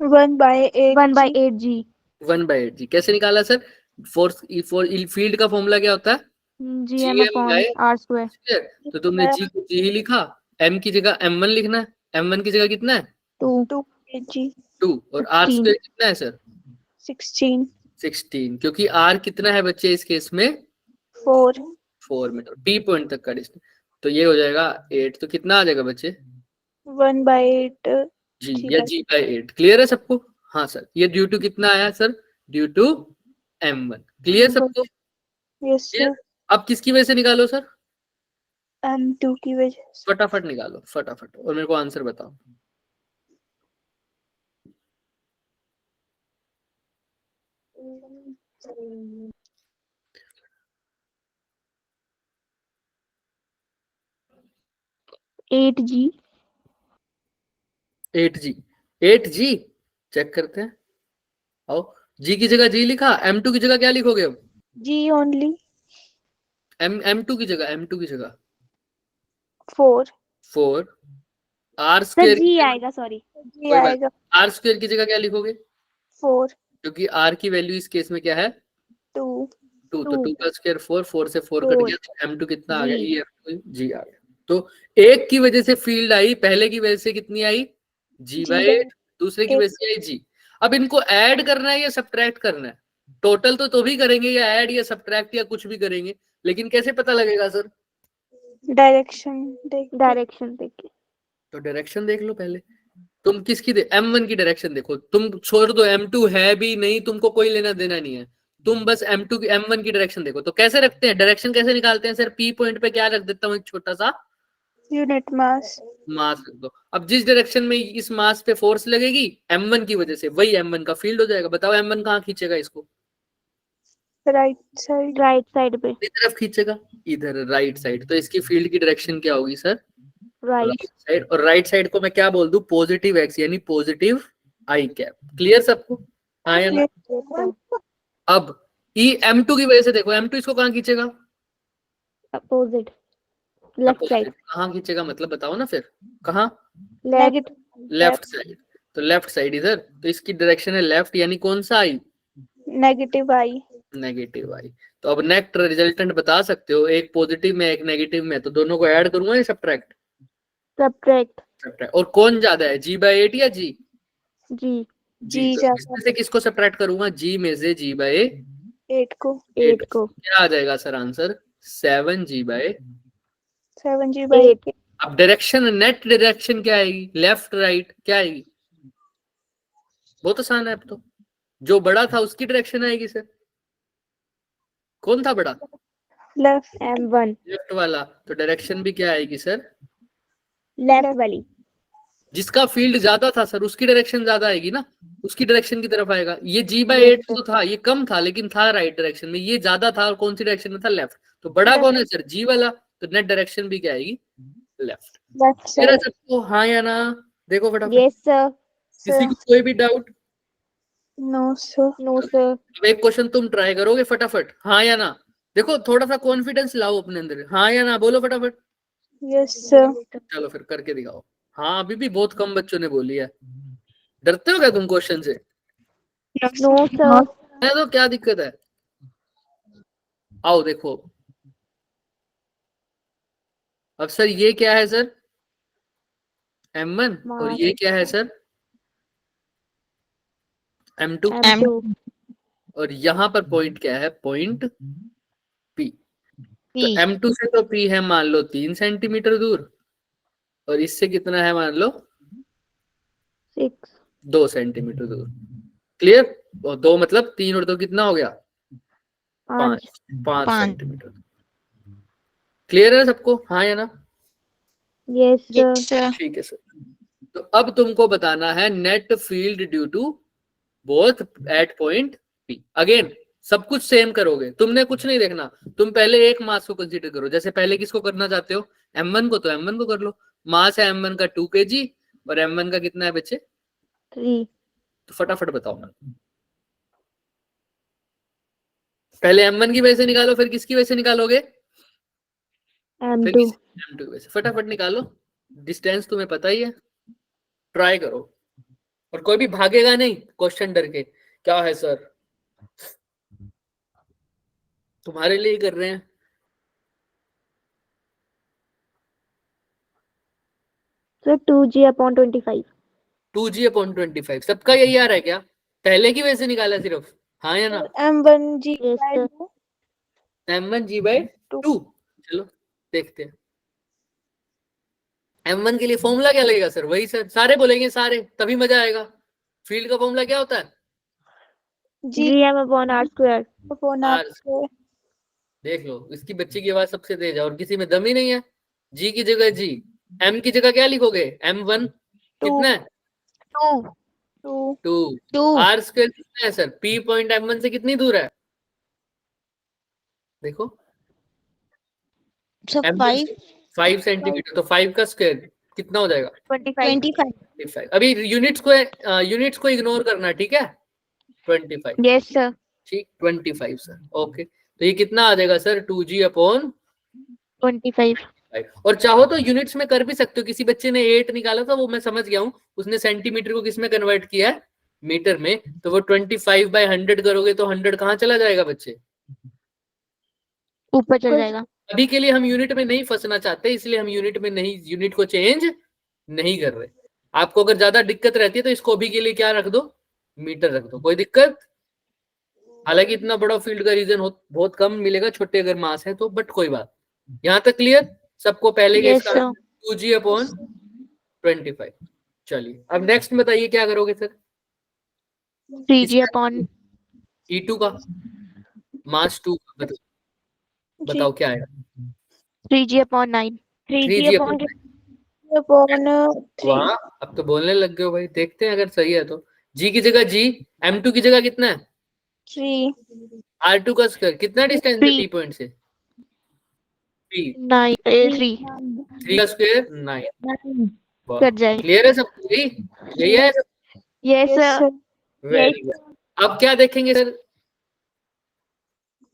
1/8 1/8 G. 1/8 जी कैसे निकाला सर? फोर्स फील्ड का फॉर्मूला क्या होता है? GM GM upon by R square. तो तुमने G को G ही लिखा, M की जगह M1 लिखना है। M1 की जगह कितना है? 2. 2 kg 2, और R 16. स्क्वायर कितना है सर? 16 16, क्योंकि R कितना है बच्चे इस केस में? 4 मीटर, P पॉइंट तक का डिस्टेंस। तो ये हो जाएगा 8, तो कितना आ जाएगा बच्चे? 1/8 G या G/8। क्लियर है सबको? हाँ सर, ये ड्यू टू कितना आया sir? Due to M1। Clear सबको? Yes sir. अब किसकी वजह से निकालो सर? M2 की वजह से। फटाफट निकालो, फटाफट, और मेरे को आंसर बताओ। Eight G. 8G, 8G check करते हैं। आओ, G की जगह G लिखा, M2 की जगह क्या लिखोगे अब? G ओनली M2 की जगह, M2 की जगह 4 4, R Sir स्क्वायर G आएगा, sorry. G आएगा R स्क्वायर की जगह क्या लिखोगे? 4 क्योंकि R की वैल्यू इस केस में क्या है? 2 2, तो 2 का स्क्वायर 4, 4 से 4 कट 4. गया, तो M2 कितना आ गया? G. ये G आ गया। तो एक की वजह से फील्ड आई, पहले की वजह से कितनी आई? G/8, दूसरे की वजह से आई G। अब इनको ऐड करना है या सब्ट्रैक्ट करना है? टोटल तो भी करेंगे, या ऐड या सब्ट्रैक्ट या कुछ भी करेंगे, लेकिन कैसे पता लगेगा सर? डायरेक्शन देख Direction देखिए. तो डायरेक्शन देख लो पहले। तुम किसकी M1 की डायरेक्शन देखो, तुम छोड़ दो M2 है भी नहीं, तुमको कोई लेना देना नहीं है, तुम बस M2 की M1 की डायरेक्शन देखो। तो कैसे रखते हैं डायरेक्शन, कैसे निकालते हैं सर? P पॉइंट पे क्या रख देता हूँ? एक छोटा सा यूनिट मास मास रख दो। अब जिस डायरेक्शन में इस मास पे फोर्स लगेगी M1 की वजह से, वही M1 का फील्ड हो जाएगा। बताओ M1 कहाँ खींचेगा इसको? राइट साइड Right side पे. किस तरफ खींचेगा? इधर, राइट साइड। तो इसकी फील्ड की डायरेक्शन क्या होगी सर? Right. Right side. और राइट साइड को मैं क्या बोल दूं? पॉजिटिव एक्स, यानी पॉजिटिव आई कैप। क्लियर सबको? हाँ या ना? अब M2 की वजह से देखो, M2 इसको कहाँ खींचेगा? Opposite. Left side. कहाँ खींचेगा मतलब बताओ ना फिर, कहाँ? Left. Left side. तो लेफ्ट साइड इधर, तो इसकी डायरेक्शन है लेफ्ट, यानी कौन सा आई? नेगेटिव आई नेगेटिव आई। तो अब नेट रिजल्टेंट बता सकते हो, एक पॉजिटिव में एक नेगेटिव में, तो दोनों को ऐड करूंगा या सब्ट्रैक्ट? Subtract. और कौन ज्यादा है, G/8 या G? G. G तो इसमें से किसको सब्ट्रैक्ट करूंगा? G में से G/8 8 को को. क्या आ जाएगा सर आंसर? 7G/8। 7G/8 अब डायरेक्शन, नेट डायरेक्शन क्या आएगी? लेफ्ट राइट क्या आएगी? बहुत आसान है अब तो। जो बड़ा था उसकी डायरेक्शन आएगी सर। कौन था बड़ा? लेफ्ट M1 लेफ्ट वाला, तो डायरेक्शन भी क्या आएगी सर? लेफ्ट वाली। जिसका फील्ड ज्यादा था सर उसकी डायरेक्शन ज्यादा आएगी ना, उसकी डायरेक्शन की तरफ आएगा। ये G/8 तो था, ये कम था लेकिन था राइट डायरेक्शन में, ये ज्यादा था और कौन सी डायरेक्शन में था? लेफ्ट। तो बड़ा कौन है सर? G वाला, तो नेट डायरेक्शन भी क्या आएगी? लेफ्ट। लेफ्ट मेरा साइड। सबको हाँ या ना देखो फटाफट। Yes sir. किसी को कोई भी doubt? No sir. No sir. अब एक क्वेश्चन तुम ट्राई करोगे फटाफट, हाँ या ना? देखो थोड़ा सा कॉन्फिडेंस लाओ अपने अंदर, हाँ या ना बोलो फटाफट। Yes sir. चलो फिर करके दिखाओ। हाँ अभी भी बहुत कम बच्चों ने बोली है। डरते हो क्या तुम क्वेश्चन से? No sir. है तो क्या दिक्कत है? आओ देखो। अब सर ये क्या है सर? M1 और ये क्या है सर? M2। M2 और यहाँ पर पॉइंट क्या है? Point P। तो P M2 से तो P है मान लो 3 सेंटीमीटर दूर, और इससे कितना है मान लो? 6 2 सेंटीमीटर दूर। क्लियर? और 2 मतलब 3 और 2 कितना हो गया? 5 सेंटीमीटर। क्लियर है सबको, हाँ या ना? Yes sir. ठीक है सर। तो अब तुमको बताना है net field due to both at point P। Again सब कुछ सेम करोगे, तुमने कुछ नहीं देखना। तुम पहले एक मास को कंसीडर करो। जैसे पहले किसको करना चाहते हो? M1 को, तो M1 को कर लो। मास है M1 का 2 kg और M1 का कितना है बच्चे? 3 तो फटाफट बताओ ना। पहले M1 की वजह से निकालो, फिर किसकी वजह से निकालोगे? फिर M2 M2 की वजह से। फटाफट निकालो, डिस्टेंस तुम्हें पता ही है। ट्राई करो, और कोई भी भागेगा नहीं क्वेश्चन डर के। क्या है सर? तुम्हारे लिए ही कर रहे हैं। so 2G/25 2G/25 सबका यही आ रहा है क्या? पहले की वजह से निकाला सिर्फ, हाँ या ना? M1G Yes by sir. 2। M1G/2। चलो देखते हैं। M1 के लिए फॉर्मूला क्या लगेगा सर? वही सर, सारे बोलेंगे सारे, तभी मजा आएगा। फील्ड का फॉर्मूला क्या होता है? G Gm/r²। upon R। R²। देख लो, इसकी बच्ची की आवाज सबसे तेज है और किसी में दम ही नहीं है। G की जगह G, M की जगह क्या लिखोगे? M1 कितना है? 2 2। R² कितना है सर? P पॉइंट M1 से कितनी दूर है? देखो, M1 5 सेंटीमीटर, तो 5 का स्क्वायर कितना हो जाएगा? 25 25। अभी यूनिट्स को इग्नोर करना, ठीक है? 25। Yes sir. ठीक, 25 सर। ओके, तो ये कितना आ जाएगा सर? 2G/5। 25 और चाहो तो यूनिट्स में कर भी सकते हो। किसी बच्चे ने 8 निकाला था, वो मैं समझ गया हूँ। उसने सेंटीमीटर को किस में कन्वर्ट किया है? मीटर में। तो वो 25/100 करोगे तो 100 कहाँ चला जाएगा बच्चे? ऊपर चल जाएगा। अभी के लिए हम यूनिट में नहीं फंसना चाहते, इसलिए हम यूनिट को चेंज नहीं कर रहे। आपको अगर ज्यादा दिक्कत रहती है तो इसको अभी के लिए क्या रख दो? मीटर रख दो, कोई दिक्कत। हालांकि इतना बड़ा फील्ड का रीजन बहुत कम मिलेगा छोटे अगर मास है तो, बट कोई बात। यहाँ तक क्लियर सबको? पहले के Yes इसका sir. 2G/25। चलिए अब नेक्स्ट बताइए क्या करोगे सर? 3G/। E2 का मास 2 बताओ क्या है? 3G/9 3G/9। upon 3। वाह, अब तो बोलने लग गए हो भाई। देखते हैं अगर सही है तो। G की जगह G, M2 की जगह कितना है? 3 R2 का स्क्वायर कितना डिस्टेंस है 3 P पॉइंट से? 3 9 3 3 का स्क्वायर 9। कट जाए। क्लियर है सबको? यही है सब? Yes sir. Very good. अब क्या देखेंगे सर?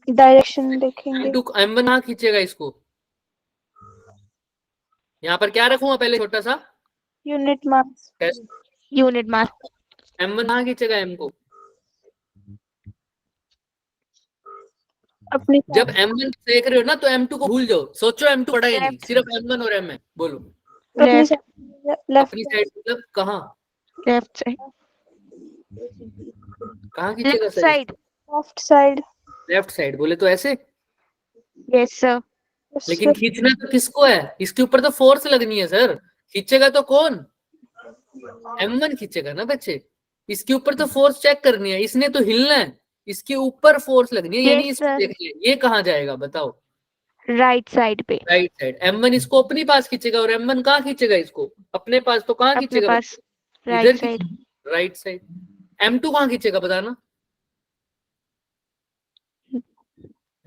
डायरेक्शन देखेंगे। M1 कहाँ खींचेगा इसको? यहाँ पर क्या रखूंगा पहले छोटा सा? Unit mass. Unit mass. M1 कहाँ खींचेगा M को? अपनी जब M1 देख रहे हो ना तो M2 को भूल जाओ। सोचो M2 पड़ा ही नहीं, सिर्फ M1 और M है। बोलो अपनी Left. लेफ्ट अपनी साइड मतलब कहाँ? Left side. कहाँ खींचेगा Left sir? side. Left side. Left side. बोले तो ऐसे। Yes sir. लेकिन खींचना तो किसको है? इसके ऊपर तो फोर्स लगनी है सर। खींचेगा तो कौन? M1 खींचेगा ना बच्चे। इसके ऊपर तो फोर्स चेक करनी है, इसने तो हिलना है, इसके ऊपर फोर्स लगनी है, यानी Yes, इसको sir. देखिए ये कहाँ जाएगा बताओ, राइट साइड पे, राइट साइड। M1 इसको अपने पास खींचेगा और M1 कहाँ खींचेगा इसको अपने पास, तो कहाँ अपने खींचेगा पास इधर right side, right side. M2 कहाँ खींचेगा बताना,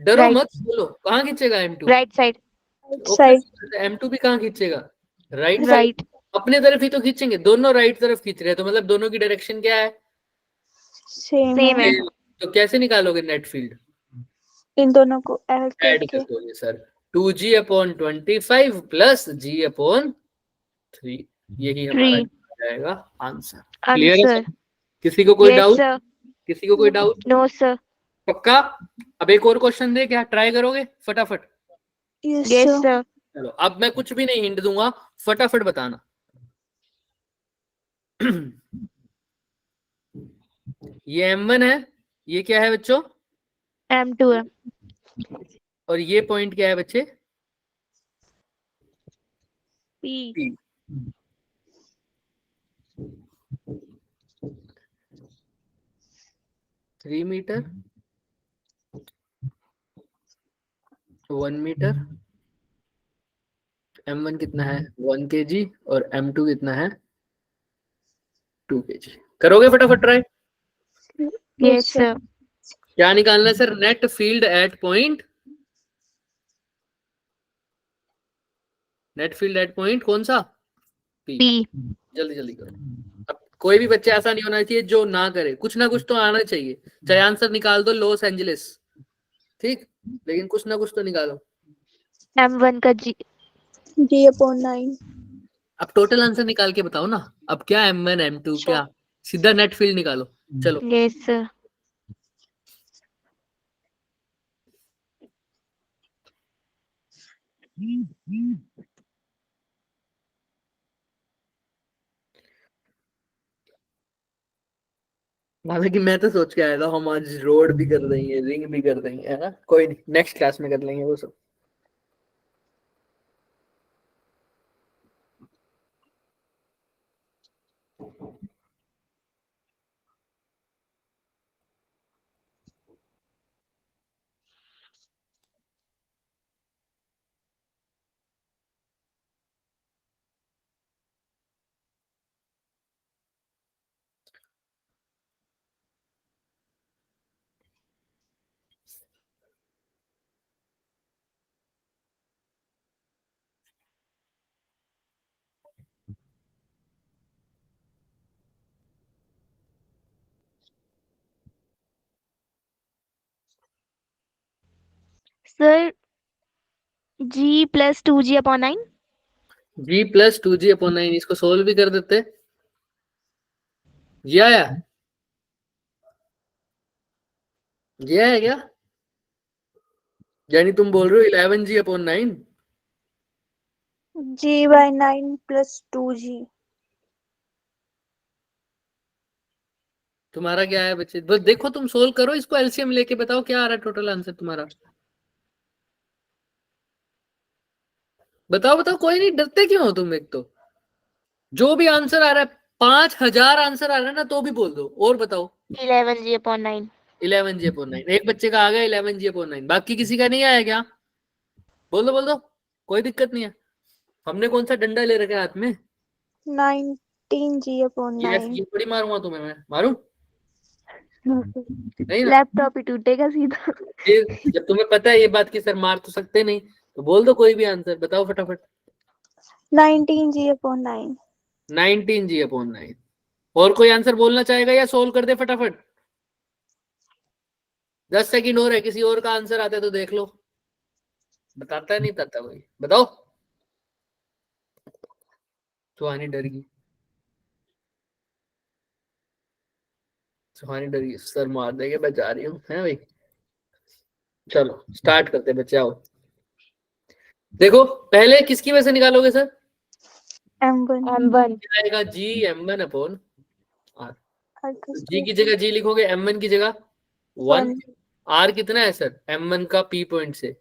डरो Right. मत, बोलो कहाँ खींचेगा M2, right side, side M2 भी कहाँ खींचेगा राइट साइड, राइट, अपने तरफ ही तो खींचेंगे, दोनों राइट तरफ खींच रहे हैं, तो मतलब दोनों की डायरेक्शन क्या है, सेम Same है। है। तो कैसे निकालोगे नेट फील्ड, इन दोनों को ऐड ऐड करके कर दोगे सर, 2G/25 प्लस G/3, यही हमारा 3 जाएगा आंसर। क्लियर है आंसर। सर, किसी को कोई यस डाउट, सर, किसी को कोई डाउट, नो सर, पक्का। अब एक और क्वेश्चन दे, क्या ट्राई करोगे फटाफट, यस यस सर। सर, चलो अब मैं कुछ भी नहीं हिंट दूंगा, फटाफट बताना। ये M1 है, ये क्या है बच्चों, M2 है, और ये पॉइंट क्या है बच्चे, P, P। 3 metre, 1 metre, M1 कितना है 1 kg और M2 कितना है 2 kg। करोगे फटाफट ट्राई, यस सर, क्या निकालना है sir, net field at point, net field at point कौन सा, P। P, जल्दी जल्दी करो, अब कोई भी बच्चे ऐसा नहीं होना चाहिए जो ना करे, कुछ ना कुछ तो आना चाहिए, चाहे आंसर निकाल दो लॉस एंजलिस, ठीक, लेकिन कुछ ना कुछ तो निकालो। M1 का G, G/9 अब टोटल आंसर निकाल के बताओ ना, अब क्या M1 M2 क्या, सीधा नेट फील्ड निकालो, चलो। यस सर, हालांकि मैं तो सोच के आया था हम आज रोड भी कर देंगे, रिंग भी कर देंगे, है ना, कोई नहीं, नेक्स्ट क्लास में कर लेंगे वो सब। Sir G plus 2G/9, G+2G/9, इसको सोल्व भी कर देते, ये आया, ये है क्या, यानी तुम बोल रहे हो 11G/9, G/9 + 2G। तुम्हारा क्या है बच्चे, बस देखो तुम सोल्व करो इसको, एलसीएम लेके बताओ क्या आ रहा है टोटल आंसर तुम्हारा, बताओ बताओ, कोई नहीं, डरते क्यों हो तुम, एक तो जो भी आंसर आ रहा है, 5000 आंसर आ रहा है ना तो भी बोल दो, और बताओ 11G/9, 11G/9, एक बच्चे का आ गया 11G/9, बाकी किसी का नहीं आया क्या, बोल दो, कोई दिक्कत नहीं है, हमने कौन सा डंडा ले रखा है हाथ में, 19G/9। ये बड़ी मारूंगा तुम्हें, मैं मारूं नहीं ना, लैपटॉप ही टूटेगा सीधा। फिर जब तुम्हें पता है ये बात कि सर मार तो सकते नहीं, तो बोल दो कोई भी आंसर, बताओ फटाफट। 19G/9। 19G/9, और कोई आंसर बोलना चाहेगा या सोल्व कर दे फटाफट, 10 सेकंड और है, किसी और का आंसर आता है तो देख लो, बताता नहीं बताता कोई, बताओ, सुहानी डर गई, सुहानी डर गई, सर मार देंगे, मैं जा रही हूँ, है भाई, चलो स्टार्ट करते बच्चे, आओ देखो, पहले किसकी वजह से निकालोगे सर, M1 आएगा G/M1/R, G की R जगह G लिखोगे, M1 की जगह 1, R कितना है सर M1 का P पॉइंट से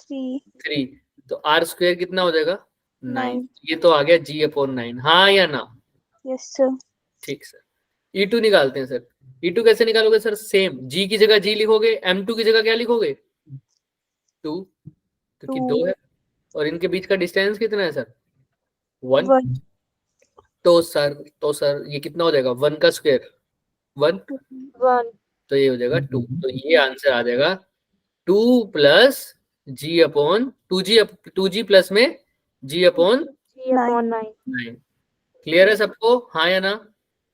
3, तो R² कितना हो जाएगा 9, 9। ये तो आ गया G/9, हाँ या ना, यस सर। ठीक सर, E2 निकालते हैं सर। E2 कैसे निकालोगे सर? सेम, G की जगह G लिखोगे, M2 की जगह क्या लिखोगे? 2, क्योंकि 2 है और इनके बीच का डिस्टेंस कितना है सर? 1। 1 तो सर ये कितना हो जाएगा? 1 का स्क्वायर 1, 1 तो ये हो जाएगा 2। तो ये आंसर आ जाएगा 2 plus G upon 2G plus में G upon G upon 9 9। Clear है सबको? हाँ या ना?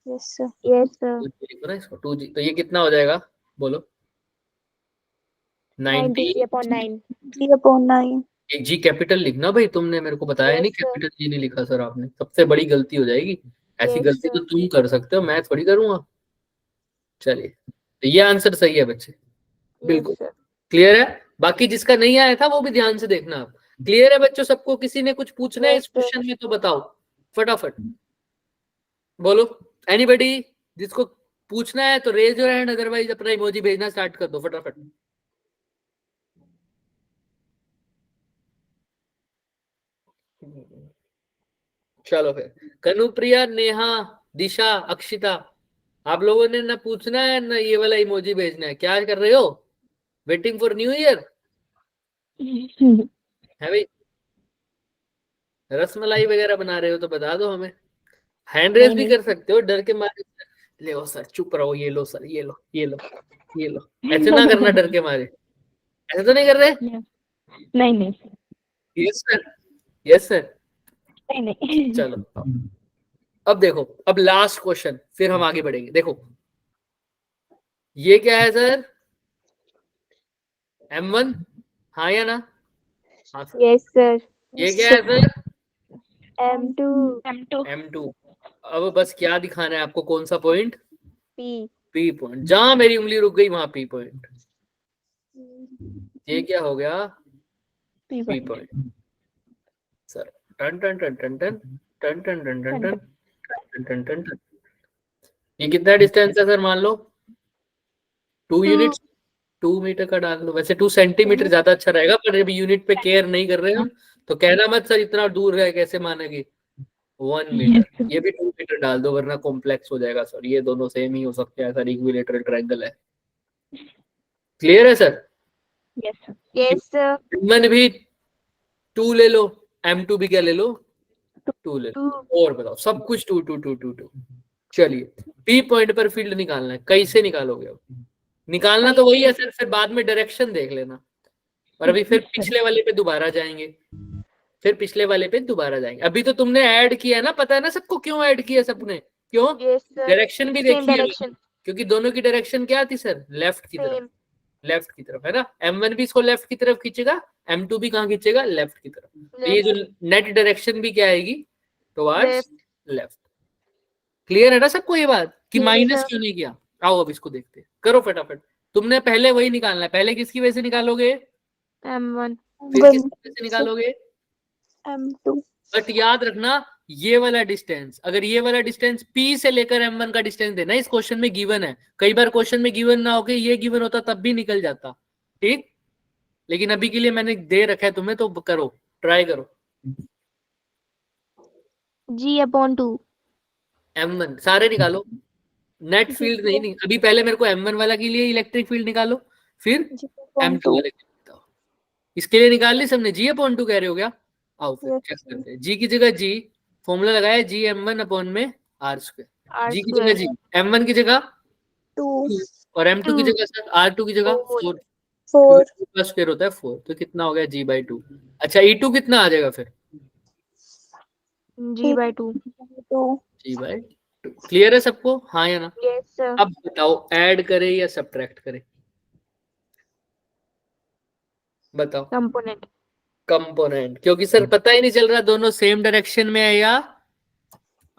यस सर yes sir लिखो ना इसको 2G, तो ये कितना हो जाएगा बोलो? 90। G upon 9 3/9 एक G कैपिटल लिखना भाई, तुमने मेरे को बताया Yes, नहीं sir. कैपिटल G नहीं लिखा सर आपने, सबसे बड़ी गलती हो जाएगी। ऐसी Yes, गलती sir. तो तुम कर सकते हो, मैं थोड़ी करूंगा। चलिए, तो ये आंसर सही है बच्चे, बिल्कुल yes sir क्लियर है। बाकी जिसका नहीं आया था वो भी ध्यान से देखना आप। क्लियर है बच्चों सबको? किसी ने कुछ पूछना है Yes, इस sir. क्वेश्चन में तो बताओ फटाफट, बोलो। एनीबडी जिसको पूछना है तो रेज योर हैंड, अदरवाइज अपना इमोजी भेजना स्टार्ट कर दो फटाफट। चलो फिर, कनुप्रिया, नेहा, दिशा, अक्षिता, आप लोगों ने ना पूछना है ना ये वाला इमोजी भेजना है। क्या कर रहे हो? वेटिंग फॉर न्यू ईयर है भाई? रसमलाई वगैरह बना रहे हो तो बता दो हमें। हैंड रेस भी कर सकते हो, डर के मारे। ले ओ सर, चुप रहो, ये लो सर, ये लो ये लो ये लो, ऐसे ना करना डर के मारे। ऐसे तो नहीं कर रहे? नहीं नहीं यस सर, यस सर। नहीं नहीं चलो अब देखो, अब लास्ट क्वेश्चन, फिर हम आगे बढ़ेंगे। देखो ये क्या है सर? M1, हाँ या ना? हाँ सर। yes sir ये क्या है सर? M2 M2। अब बस क्या दिखाना है आपको? कौन सा पॉइंट? P P point. जहां मेरी उंगली रुक गई वहां P पॉइंट। ये क्या हो गया? P point. सर टन टन टन टन टन टन टन टन टन टन टन टन टन टन। ये कितना डिस्टेंस है सर? मान लो 2 यूनिट, 2 मीटर का डाल लो। वैसे 2 सेंटीमीटर ज्यादा अच्छा रहेगा, पर अभी यूनिट पे केयर नहीं कर रहे हम, तो कहना मत सर इतना दूर है कैसे मानेगी। 1 मीटर, ये भी 2 मीटर डाल दो वरना कॉम्प्लेक्स हो जाएगा सर। ये दोनों सेम ही हो सकते हैं सर, इक्विलेटरल ट्रायंगल है। क्लियर है सर? yes sir M1 भी 2 ले लो, M2 भी क्या ले लो? 2 ले लो। और बताओ, सब कुछ 2 2 2 2 2। चलिए, P पॉइंट पर फील्ड निकालना है। कैसे निकालोगे? अब निकालना तो वही है सर, फिर बाद में डायरेक्शन देख लेना। और अभी फिर पिछले वाले पे दोबारा जाएंगे, फिर पिछले वाले पे दोबारा जाएंगे। अभी तो तुमने ऐड किया है ना, पता है ना सबको क्यों ऐड किया सबने? क्यों? yes sir डायरेक्शन भी same देखी है, direction क्योंकि दोनों की डायरेक्शन क्या थी सर? लेफ्ट की तरफ, same लेफ्ट की तरफ है ना। M1 भी इसको लेफ्ट की तरफ खींचेगा, M2 भी कहाँ खींचेगा? लेफ्ट की तरफ। तो ये जो नेट डायरेक्शन भी क्या आएगी? Towards left. क्लियर है ना सबको ये बात कि Yes, माइनस sir. क्यों नहीं किया? आओ अब इसको देखते हैं, करो फटाफट। तुमने पहले वही निकालना है। पहले किसकी वजह से निकालोगे? M1 फिर M1 किसकी वजह से निकालोगे? M2 बट याद रखना, ये वाला डिस्टेंस, अगर ये वाला डिस्टेंस P से लेकर M1 का डिस्टेंस देना, इस क्वेश्चन में गिवन है। कई बार क्वेश्चन में गिवन ना होके ये गिवन होता तब भी निकल जाता, ठीक। लेकिन अभी के लिए मैंने दे रखा है तुम्हें, तो करो, ट्राई करो। G upon 2 M1 सारे निकालो, नेट फील्ड नहीं, अभी पहले मेरे को M1 वाला के लिए इलेक्ट्रिक फील्ड निकालो, फिर M2 वाले के लिए बताओ। इसके लिए निकाल ली सबने? G अपॉन 2 कह रहे हो क्या? आओ फिर चेक करते हैं। G की जगह G, फॉर्मूला लगाया G M1 अपॉन में R स्क्वायर। G की जगह G, M1 की जगह 2 और M2 की जगह सर R2 की जगह 4 4 प्लस स्क्वायर होता है 4, तो कितना हो गया? G/2। अच्छा E2 कितना आ जाएगा फिर? G/2 G/2। क्लियर है सबको? हाँ या ना? yes sir अब बताओ, ऐड करें या सब्ट्रैक्ट करें? बताओ। component कंपोनेंट, क्योंकि सर पता ही नहीं चल रहा दोनों सेम डायरेक्शन में है या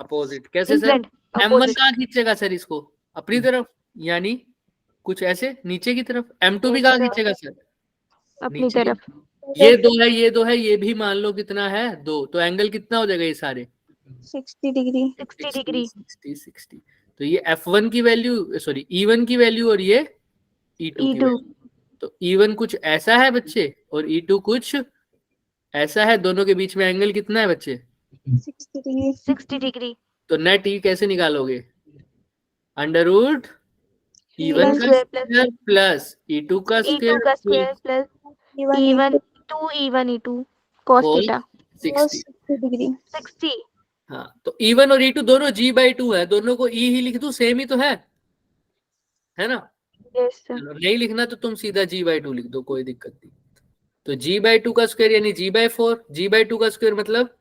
अपोजिट। कैसे सर? Different, M1 opposite. कहाँ खींचेगा सर इसको? अपनी तरफ, यानी कुछ ऐसे नीचे की तरफ। M2 भी Yes, कहाँ sir. खींचेगा सर? अपनी नीचे की तरफ ये दो है, ये दो है, ये भी मान लो कितना है? 2, तो एंगल कितना हो जाएगा ये सारे? 60 डिग्री 60 degree 60। तो ये F1 की वैल्यू, सॉरी E1 की वैल्यू, और ये E2 की E2 वैल्यू। तो E1 कुछ ऐसा है बच्चे, और E2 कुछ ऐसा है। दोनों के बीच में एंगल कितना है बच्चे? 60 डिग्री 60 degree तो नेट ई कैसे निकालोगे? अंडर रूट E1 E1 का square plus square plus E2 का E2 स्क्वायर का square plus E1 E1 E1 E2 cos cos theta 60। 60 degree 60 हाँ तो E1 और E2 दोनों G/2 है, दोनों को E ही लिख दूं, सेम ही तो है ना। yes sir चलो, नहीं लिखना तो तुम सीधा G/2 लिख दो, कोई दिक्कत नहीं। तो G/2 का स्क्वायर यानी G/4, G/2 का स्क्वायर मतलब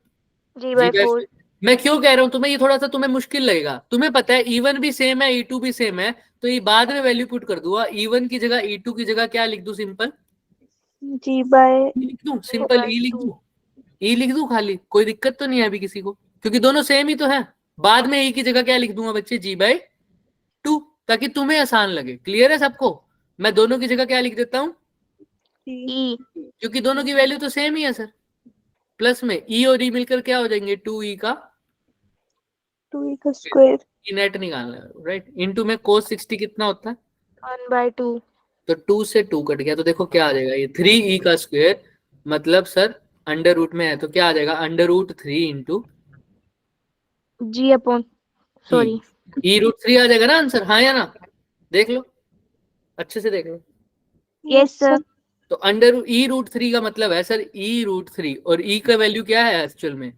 G by 4 G/4। मैं क्यों कह रहा हूं तुम्हें, ये थोड़ा सा तुम्हें मुश्किल लगेगा, तुम्हें पता है E1 भी सेम है E2 भी सेम है, तो ये बाद में वैल्यू पुट कर दूंगा। E1 की जगह E2 की जगह क्या लिख दूं, सिंपल G by लिख दूं, सिंपल E लिख दूं, E लिख दूं खाली, कोई दिक्कत तो नहीं है अभी किसी को, क्योंकि दोनों सेम ही तो है। बाद में E की जगह क्या लिख दूंगा बच्चे, G/2, ताकि तुम्हें आसान लगे। क्लियर है सबको। मैं दोनों की जगह क्या लिख देता हूँ, E क्योंकि दोनों की वैल्यू तो सेम ही है सर। प्लस में E और E मिलकर क्या हो जाएंगे, 2E का 2E का स्क्वायर नेट निकालना है, राइट। इनटू में cos 60 कितना होता है, 1 by 2 तो 2 से 2 कट गया, तो देखो क्या आ जाएगा, ये 3E का स्क्वायर, मतलब सर अंडर रूट में है तो क्या आ जाएगा, under root 3 into G upon sorry E√3 आ जाएगा ना आंसर, हाँ या ना, देख लो अच्छे से देख लो। yes sir तो अंडर E√3 का मतलब है सर E√3, और E का वैल्यू क्या है एक्चुअल में,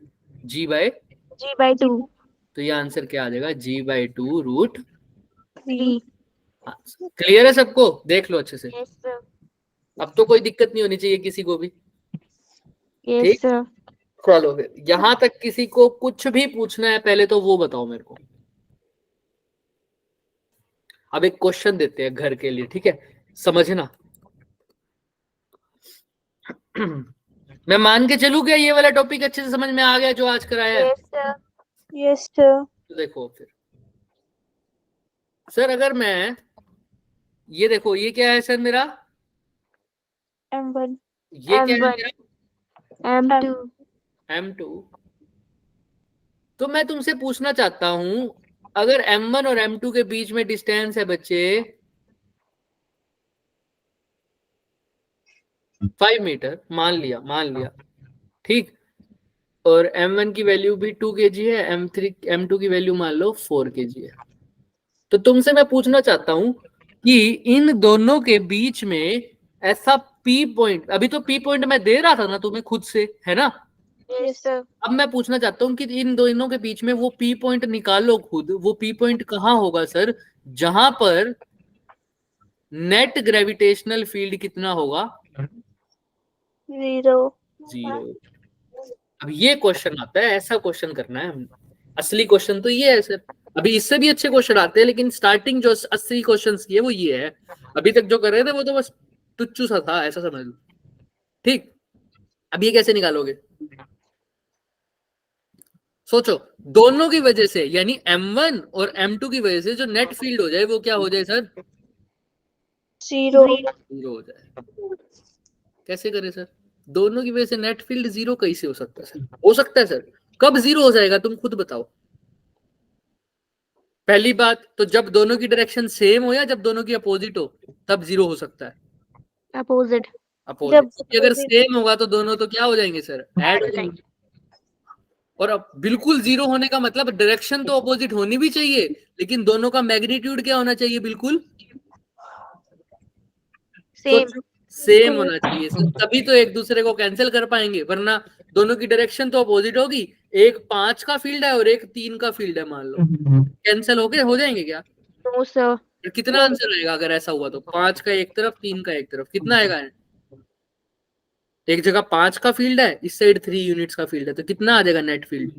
G by, G by 2 तो ये आंसर क्या आ जाएगा, G/2√3। 3 क्लियर है सबको, देख लो अच्छे से। yes sir अब तो कोई दिक्कत नहीं होनी चाहिए किसी को भी, yes ठीक। sir चलो फिर यहां तक किसी को कुछ भी पूछना है पहले तो वो बताओ मेरे को। अब एक क्वेश्चन देते हैं घर के लिए, ठीक है, समझना। मैं मान के चलूं क्या ये वाला टॉपिक अच्छे से समझ में आ गया जो आज कराया है। yes sir यस सर तो देखो फिर सर, अगर मैं ये देखो, ये क्या है सर मेरा, M1 ये क्या है M1 मेरा M2 M2। तो मैं तुमसे पूछना चाहता हूं, अगर M1 और M2 के बीच में डिस्टेंस है बच्चे 5 मीटर, मान लिया ठीक, और M1 की वैल्यू भी 2 kg है, M2 की वैल्यू मान लो 4 kg है, तो तुमसे मैं पूछना चाहता हूं कि इन दोनों के बीच में ऐसा P पॉइंट, अभी तो P पॉइंट मैं दे रहा था ना तुम्हें खुद से, है ना। yes sir अब मैं पूछना चाहता हूँ कि इन दोनों के बीच में वो P पॉइंट निकालो खुद, वो P पॉइंट कहाँ होगा सर, जहां पर नेट ग्रेविटेशनल फील्ड कितना होगा, 0 0। अब ये क्वेश्चन आता है, ऐसा क्वेश्चन करना है हमने। असली क्वेश्चन तो ये है सर, अभी इससे भी अच्छे क्वेश्चन आते हैं, लेकिन स्टार्टिंग जो 80 क्वेश्चन की है वो ये है। अभी तक जो कर रहे थे वो तो बस टुच्चू सा था, ऐसा समझ लो, ठीक। अब ये कैसे निकालोगे, सोचो। दोनों की वजह से यानी M1 और M2 की वजह से जो नेट फील्ड हो जाए वो क्या हो जाए सर, 0 0 हो जाए। कैसे करें सर, दोनों की वजह से नेट फील्ड 0 कैसे हो सकता है सर, हो सकता है सर, कब 0 हो जाएगा तुम खुद बताओ। पहली बात तो जब दोनों की डायरेक्शन सेम हो, या जब दोनों की अपोजिट हो तब 0 हो सकता है। opposite अपोजिट अगर सेम होगा तो दोनों तो क्या हो जाएंगे सर, ऐड हो जाएंगे। और अब बिल्कुल 0 होने का मतलब डायरेक्शन तो अपोजिट होनी भी चाहिए, लेकिन दोनों का मैग्नीट्यूड क्या होना चाहिए, बिल्कुल same सेम होना चाहिए सर, तभी तो एक दूसरे को कैंसिल कर पाएंगे, वरना दोनों की डायरेक्शन तो अपोजिट होगी। एक 5 का फील्ड है और एक 3 का फील्ड है, मान लो, कैंसिल हो जाएंगे क्या, no sir फिर कितना आंसर आएगा अगर ऐसा हुआ तो, 5 का एक तरफ 3 का एक तरफ, कितना आएगा, एक जगह 5 का फील्ड है, इस साइड 3 यूनिट्स का फील्ड है, तो कितना आ जाएगा नेट फील्ड,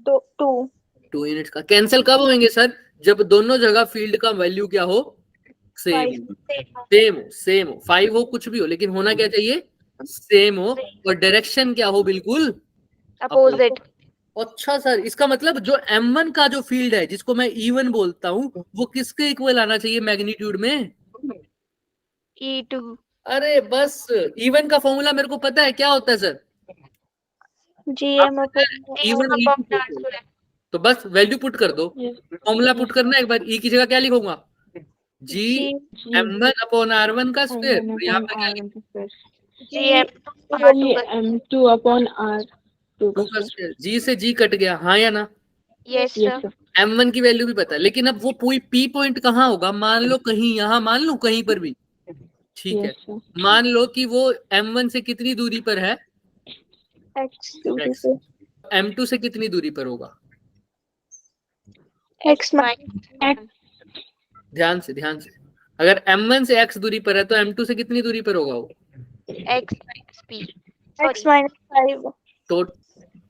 2 यूनिट्स का। कैंसिल कब होंगे सर, जब दोनों जगह फील्ड का वैल्यू क्या हो, सेम हो 5 हो कुछ भी हो, लेकिन होना क्या चाहिए, सेम हो, और डायरेक्शन क्या हो, बिल्कुल opposite अच्छा सर, इसका मतलब जो M1 का जो फील्ड है जिसको मैं E1 बोलता हूँ वो किसके इक्वल आना चाहिए मैग्नीट्यूड में, E2 अरे बस E1 का फॉर्मूला मेरे को पता है क्या होता है सर, GM E1 E2, तो बस वैल्यू पुट कर दो, फॉर्मूला पुट करना, एक बार E की जगह क्या लिखूंगा, G M1/R1 का स्क्वायर, यहाँ पे क्या लिखूंगा, GM M2 upon R2 का स्क्वायर, G से G कट गया, हाँ या ना, Yes, sir. M1 की वैल्यू भी पता है, लेकिन अब वो P पॉइंट कहाँ होगा? मान लो कहीं यहाँ, मान लो कहीं पर भी, ठीक है। मान लो कि वो M1 से कितनी दूरी पर है? X दूरी X। पे M2 से कितनी दूरी पर होगा? X माइनस ध्यान से, ध्यान से। अगर M1 से X दूरी पर है तो M2 से कितनी दूरी पर होगा वो? X minus P. X minus 5 तो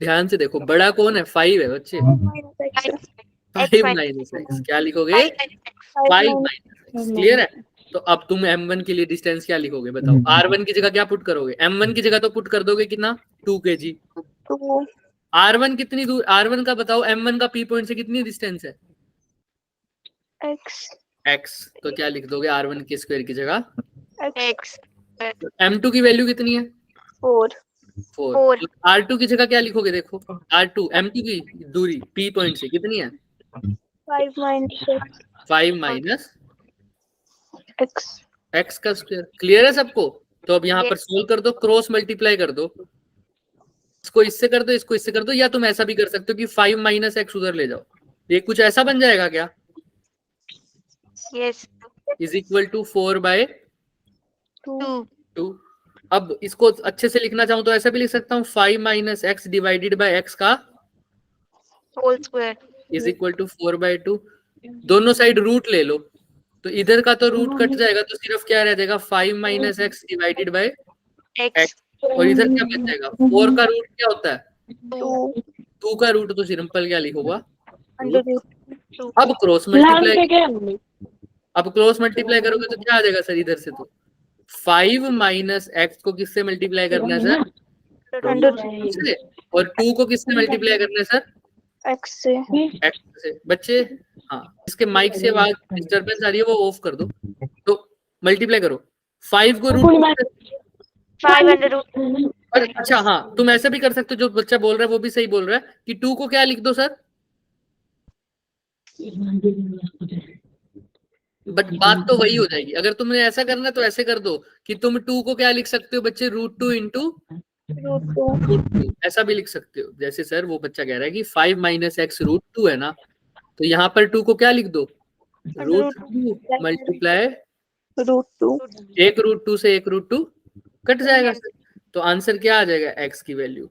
ध्यान से देखो, बड़ा कौन है? 5 है बच्चे। माइनस X 5 माइनस X क्या लिखोगे? 5 माइनस X। क्लियर है? तो अब तुम M1 के लिए डिस्टेंस क्या लिखोगे बताओ? R1 की जगह क्या पुट करोगे? M1 की जगह तो पुट कर दोगे कितना? 2 kg। 2 R1 कितनी दूर? R1 का बताओ, M1 का P पॉइंट से कितनी डिस्टेंस है? X। तो क्या लिख दोगे R1 के स्क्वायर की जगह? X. तो M2 की वैल्यू कितनी है? 4 4. R2 की जगह क्या लिखोगे? देखो R2 M2 की दूरी P पॉइंट से कितनी है? 5 माइनस 5 माइनस X X का स्क्वायर। क्लियर है सबको? तो अब यहाँ Yes. पर सोल्व कर दो, क्रॉस मल्टीप्लाई कर दो, इसको इससे कर दो, इसको इससे कर दो, या तुम ऐसा भी कर सकते हो कि 5 माइनस X उधर ले जाओ। ये कुछ ऐसा बन जाएगा क्या? Yes. Is equal to 4/2। 2. अब इसको अच्छे से लिखना चाहूं तो ऐसा भी लिख सकता हूँ, 5 minus X divided by X का Whole square. Is equal to 4/2। दोनों साइड रूट ले लो, तो इधर का तो रूट कट जाएगा, तो सिर्फ क्या रह जाएगा? 5 minus X divided by X. और इधर क्या बच जाएगा? 4 का रूट क्या होता है? 2 2 का रूट तो सिंपल क्या लिखोगा? Under root 2. अब क्रॉस मल्टीप्लाई, अब क्रॉस मल्टीप्लाई करोगे तो क्या आ जाएगा सर? इधर से तो 5 माइनस X को किससे मल्टीप्लाई करना है सर? अंडर से। और 2 को किससे मल्टीप्लाई करना है सर? X से X से। बच्चे हाँ, इसके माइक से आवाज डिस्टरबेंस आ रही है, वो ऑफ कर दो। तो मल्टीप्लाई करो, 5 को रूट 5 under root. और अच्छा हाँ, तुम ऐसे भी कर सकते हो, जो बच्चा बोल रहा है वो भी सही बोल रहा है कि 2 को क्या लिख दो सर? बट बात तो वही हो जाएगी। अगर तुमने ऐसा करना है तो ऐसे कर दो कि तुम 2 को क्या लिख सकते हो बच्चे? √2 इंटू √2 ऐसा भी लिख सकते हो। जैसे सर वो बच्चा कह रहा है कि 5 माइनस X √2 है ना, तो यहाँ पर 2 को क्या लिख दो? √2 मल्टीप्लाई √2 एक √2 से एक √2 कट जाएगा सर। तो आंसर क्या आ जाएगा? X की वैल्यू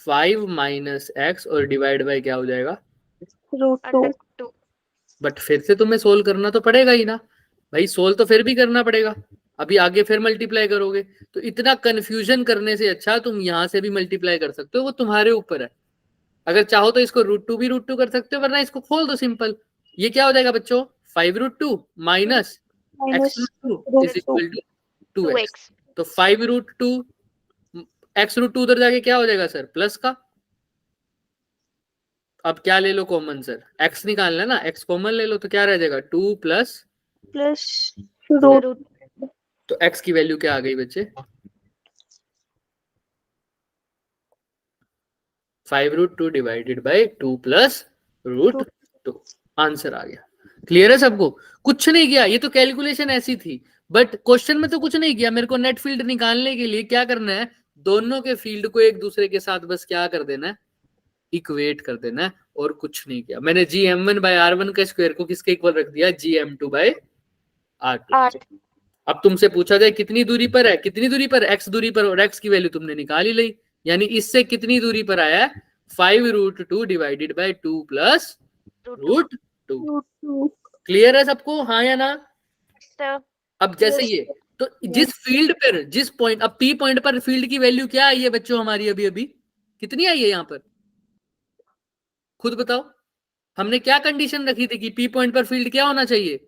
5 माइनस X और डिवाइड बाय क्या हो जाएगा? √2 Under 2. बट फिर से तुम्हें सोल्व करना तो पड़ेगा ही ना भाई, सोल्व तो फिर भी करना पड़ेगा। अभी आगे फिर मल्टीप्लाई करोगे, तो इतना कंफ्यूजन करने से अच्छा तुम यहाँ से भी मल्टीप्लाई कर सकते हो, वो तुम्हारे ऊपर है। अगर चाहो तो इसको √2 भी √2 कर सकते हो, वरना इसको खोल दो सिंपल। ये क्या हो जाएगा बच्चों? 5√2 minus X √2 is equal to 2X। 2x. तो 5√2 X √2 उधर जाके क्या हो जाएगा सर? प्लस का। अब क्या ले लो कॉमन सर? X निकालना है ना, X कॉमन ले लो, तो क्या रह जाएगा? 2 प्लस प्लस Root. √2 तो X की वैल्यू क्या आ गई बच्चे? 5√2 डिवाइडेड बाय 2 प्लस √2। आंसर आ गया। क्लियर है सबको? कुछ नहीं किया, ये तो कैलकुलेशन ऐसी थी, बट क्वेश्चन में तो कुछ नहीं किया। मेरे को नेट फील्ड निकालने के लिए क्या करना है? दोनों के फील्ड को एक दूसरे के साथ बस क्या कर देना है? इक्वेट कर देना है, और कुछ नहीं किया। मैंने GM1 बाय R1 के स्क्वायर को किसके इक्वल रख दिया? GM2 bye R2। R. अब तुमसे पूछा जाए कितनी दूरी पर है, कितनी दूरी पर? X दूरी पर, और X की वैल्यू तुमने निकाल ही ली, यानी इससे कितनी दूरी पर आया है? 5√2 डिवाइडेड बाय 2 प्लस √2। क्लियर है सबको, हाँ या ना? Sir. अब जैसे ये, तो जिस फील्ड पर, जिस पॉइंट, अब P पॉइंट पर फील्ड की वैल्यू क्या आई है बच्चों हमारी? अभी अभी कितनी आई है यहाँ पर? खुद बताओ। हमने क्या कंडीशन रखी थी कि P पॉइंट पर फील्ड क्या होना चाहिए?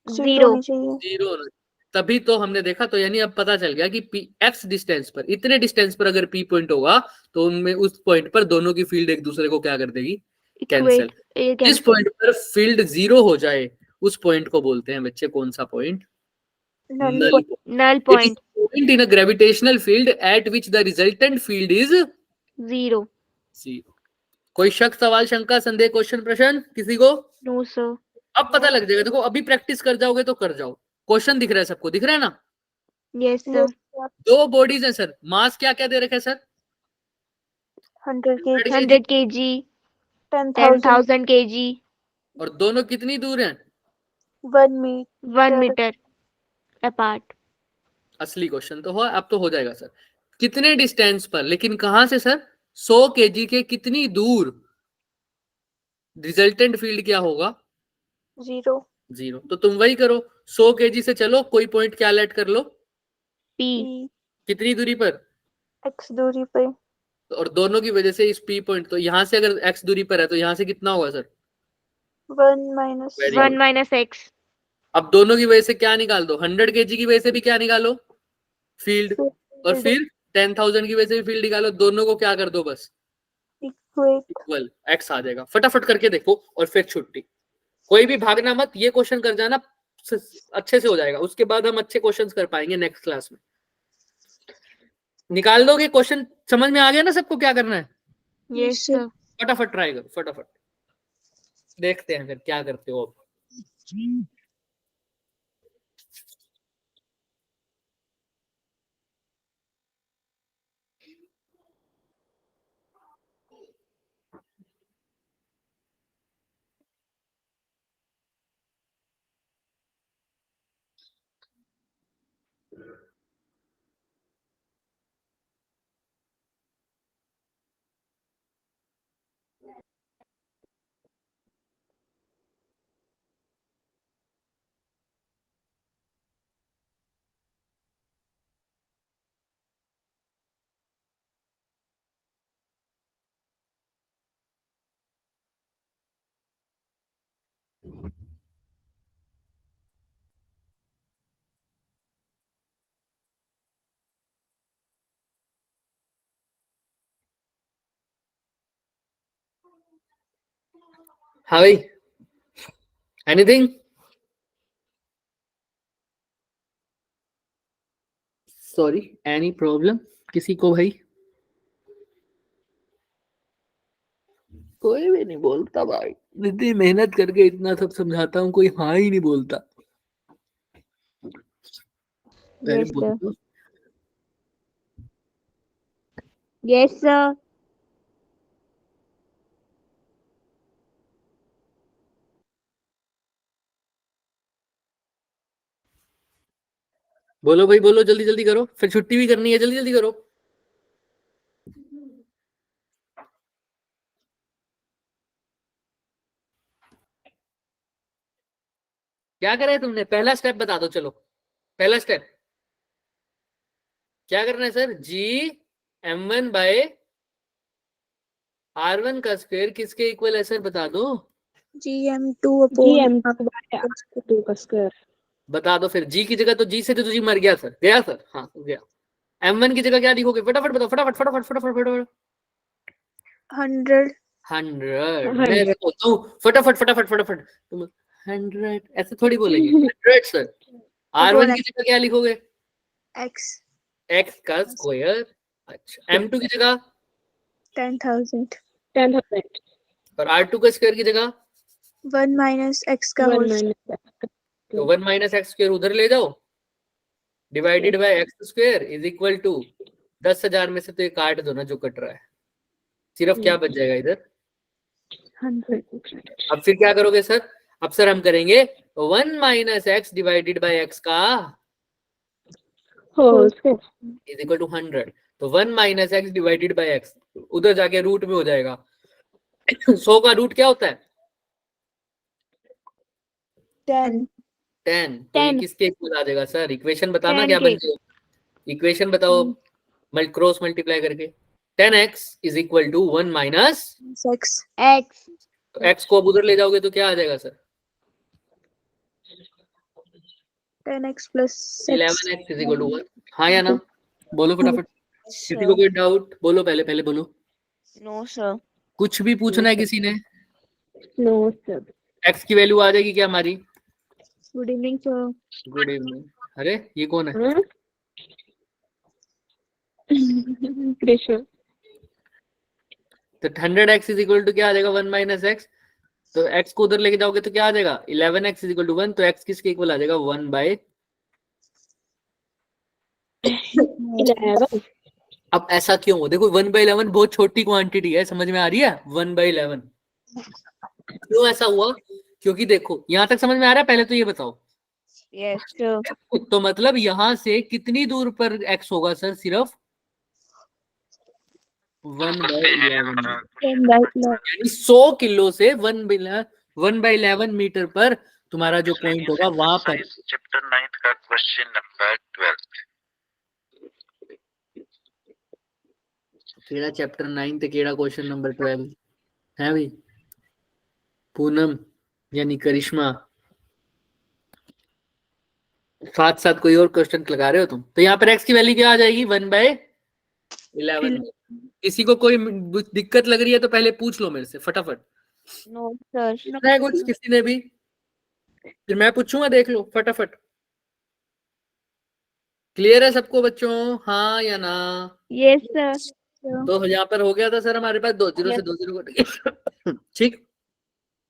Zero. 0 होना। तभी तो हमने देखा, तो यानी अब पता चल गया कि X डिस्टेंस पर, इतने डिस्टेंस पर अगर P पॉइंट होगा तो उनमें उस पॉइंट पर दोनों की फील्ड एक दूसरे को क्या कर देगी? कैंसिल। जिस पॉइंट पर फील्ड 0 हो जाए उस पॉइंट को बोलते हैं बच्चे कौन सा point? Null Null point. Point in a gravitational field at which the resultant field is 0. 0। कोई शक, सवाल, शंका, संदेह, क्वेश्चन, प्रश्न किसी को? No, sir. अब पता लग जाएगा। देखो अभी प्रैक्टिस कर जाओगे तो कर जाओ। क्वेश्चन दिख रहा है सबको? दिख रहा है ना? Yes, sir. 2 बॉडीज हैं सर, मास क्या क्या दे रखा है सर? 100 kg 100 kg. 10,000 10,000 kg, और दोनों कितनी दूर हैं? 1 meter 1 meter apart. असली क्वेश्चन तो हो, अब तो हो जाएगा सर। कितने डिस्टेंस पर, लेकिन कहां से सर? 100 केजी के कितनी दूर रिजल्टेंट फील्ड क्या होगा? 0 0। तो तुम वही करो, 100 केजी से चलो, कोई पॉइंट क्या लेट कर लो, P, P कितनी दूरी पर, x दूरी पे और दोनों की वजह से इस P पॉइंट, तो यहां से अगर x दूरी पर है तो यहां से कितना होगा sir? 1 minus Very 1 minus x. अब दोनों की वजह से क्या निकाल दो, 100 केजी की वजह से भी क्या निकालो, फील्ड, और field फिर 10,000 की वजह से भी फील्ड निकालो, दोनों को क्या कर दो बस equate इक्वल, x आ जाएगा। फटाफट करके देखो और फिर छुट्टी। कोई भी भागना मत, ये क्वेश्चन कर जाना, अच्छे से हो जाएगा, उसके बाद हम अच्छे क्वेश्चंस कर पाएंगे नेक्स्ट क्लास में। निकाल दोगे क्वेश्चन? समझ में आ गया ना सबको क्या करना है? Yes, sir. फटाफट ट्राई करो, फटाफट देखते हैं फिर क्या करते हो अब। हाँ भाई, एनीथिंग? सॉरी, एनी प्रॉब्लम किसी को भाई? कोई भी नहीं बोलता भाई, इतनी मेहनत करके इतना सब समझाता हूँ, कोई हाँ ही नहीं बोलता। पहले Yes, बोल sir. दो। Yes, sir. बोलो भाई, बोलो, जल्दी जल्दी करो, फिर छुट्टी भी करनी है, जल्दी जल्दी करो। क्या करे तुमने? पहला स्टेप बता दो, चलो पहला स्टेप क्या करना है sir? G m1 bye R1 का स्क्वायर किसके इक्वल है सर? बता दो, GM2 upon GM2 का स्क्वायर। बता दो फिर। G की जगह तो G से तो G मर गया सर, गया सर, हाँ गया। M1 की जगह क्या लिखोगे? फटाफट बताओ, फटाफट फटाफट फटाफट फटाफट। 100 100। मैं ऐसे बोलता हूँ, फटाफट फटाफट फटाफट, तुम 100 ऐसे थोड़ी बोलेंगे। 100 सर। R1 की जगह क्या लिखोगे? x x का स्क्वायर। अच्छा, M2 की जगह 10,000 10,000 और R2 का स्क्वायर की जगह 1 minus x का 1 होल minus तो 1 माइनस एक्स स्क्वायर उधर ले जाओ, divided by x square is equal to 10,000 में से तो ये काट दो ना जो कट रहा है, सिर्फ क्या बच जाएगा इधर? 100 अब फिर क्या करोगे सर? अब सर हम करेंगे 1 minus x divided by x का whole square. Is equal to 100। तो 1 minus x divided by x उधर जाके रूट में हो जाएगा। 100 का रूट क्या होता है? 10 10। तो ये 10 किसके इक्वल आ जाएगा सर? इक्वेशन बताना 10 क्या बन के। जाएगा, इक्वेशन बताओ क्रॉस मल्टीप्लाई करके। 10x is equal to 1 minus x X. तो x को अब उधर ले जाओगे तो क्या आ जाएगा sir? 10x plus 11x is equal to 1। हाँ या ना? बोलो फटाफट, किसी को कोई डाउट? बोलो, पहले पहले बोलो। No, sir. कुछ भी पूछना है किसी ने? No sir. x की वैल्यू आ जाएगी क्या हमारी? Good evening, sir. Good evening. अरे ये कौन है? कृष्ण। तो 100x इज इक्वल टू क्या आ जाएगा? 1 माइनस एक्स। तो x को उधर लेके जाओगे तो क्या आ जाएगा? 11x is equal to 1। तो x किसके इक्वल आ जाएगा? 1 बाय। 11। अब ऐसा क्यों? देखो 1 बाय 11 बहुत छोटी क्वांटिटी है, समझ में आ रही है? 1 बाय 11 क्यों ऐसा हुआ? क्योंकि देखो यहाँ तक समझ में आ रहा है, पहले तो ये बताओ। Yes, sir. तो मतलब यहाँ से कितनी दूर पर x होगा सर? सिर्फ 1/11 यानी 100 किलो से 1/11 मीटर पर तुम्हारा जो पॉइंट होगा वहां पर। चैप्टर 9 का क्वेश्चन नंबर 12 केड़ा चैप्टर 9 ते केड़ा क्वेश्चन नंबर 12 है भाई? पूनम यानी करिश्मा, साथ साथ कोई और क्वेश्चन लगा रहे हो तुम? तो यहाँ पर x की वैल्यू क्या आ जाएगी? 1/11। किसी को कोई दिक्कत लग रही है तो पहले पूछ लो मेरे से फटाफट। No, sir. है कुछ किसी ने भी? फिर मैं पूछूंगा, देख लो फटाफट। क्लियर है सबको बच्चों? हाँ या ना? Yes, sir. तो यहाँ पर हो गया था सर हमारे पास 2 0 से 2 0 ठीक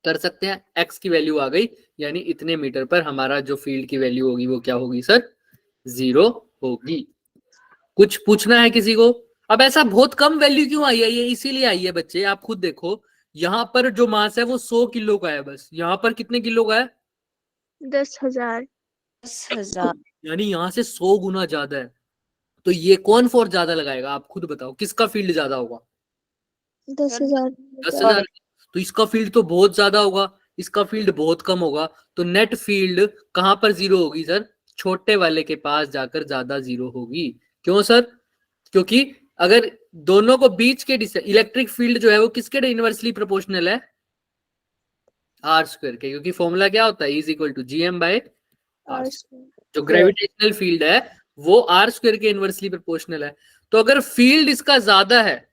कर सकते हैं। x की वैल्यू आ गई, यानी इतने मीटर पर हमारा जो फील्ड की वैल्यू होगी वो क्या होगी सर? 0 होगी। कुछ पूछना है किसी को? अब ऐसा बहुत कम वैल्यू क्यों आई है? ये इसीलिए आई है बच्चे, आप खुद देखो। यहाँ पर जो मास है वो 100 किलो का है बस। यहाँ पर कितने किलो का है? 10,000। 10,000. यानी यहाँ से 100 गुना ज्यादा है। तो ये कौन फोर्स ज्यादा लगाएगा? आप खुद बताओ, किसका फील्ड ज्यादा होगा? 10,000। 10,000। तो इसका फील्ड तो बहुत ज्यादा होगा, इसका फील्ड बहुत कम होगा। तो नेट फील्ड कहां पर 0 होगी सर? छोटे वाले के पास जाकर ज्यादा 0 होगी। क्यों सर? क्योंकि अगर दोनों को बीच के इलेक्ट्रिक फील्ड जो है वो किसके इनवर्सली प्रोपोर्शनल है? r² के। क्योंकि फॉर्मूला क्या होता है? E=gm/r। जो ग्रेविटेशनल फील्ड है वो r² के इनवर्सली प्रोपोर्शनल है। तो अगर फील्ड इसका ज्यादा है,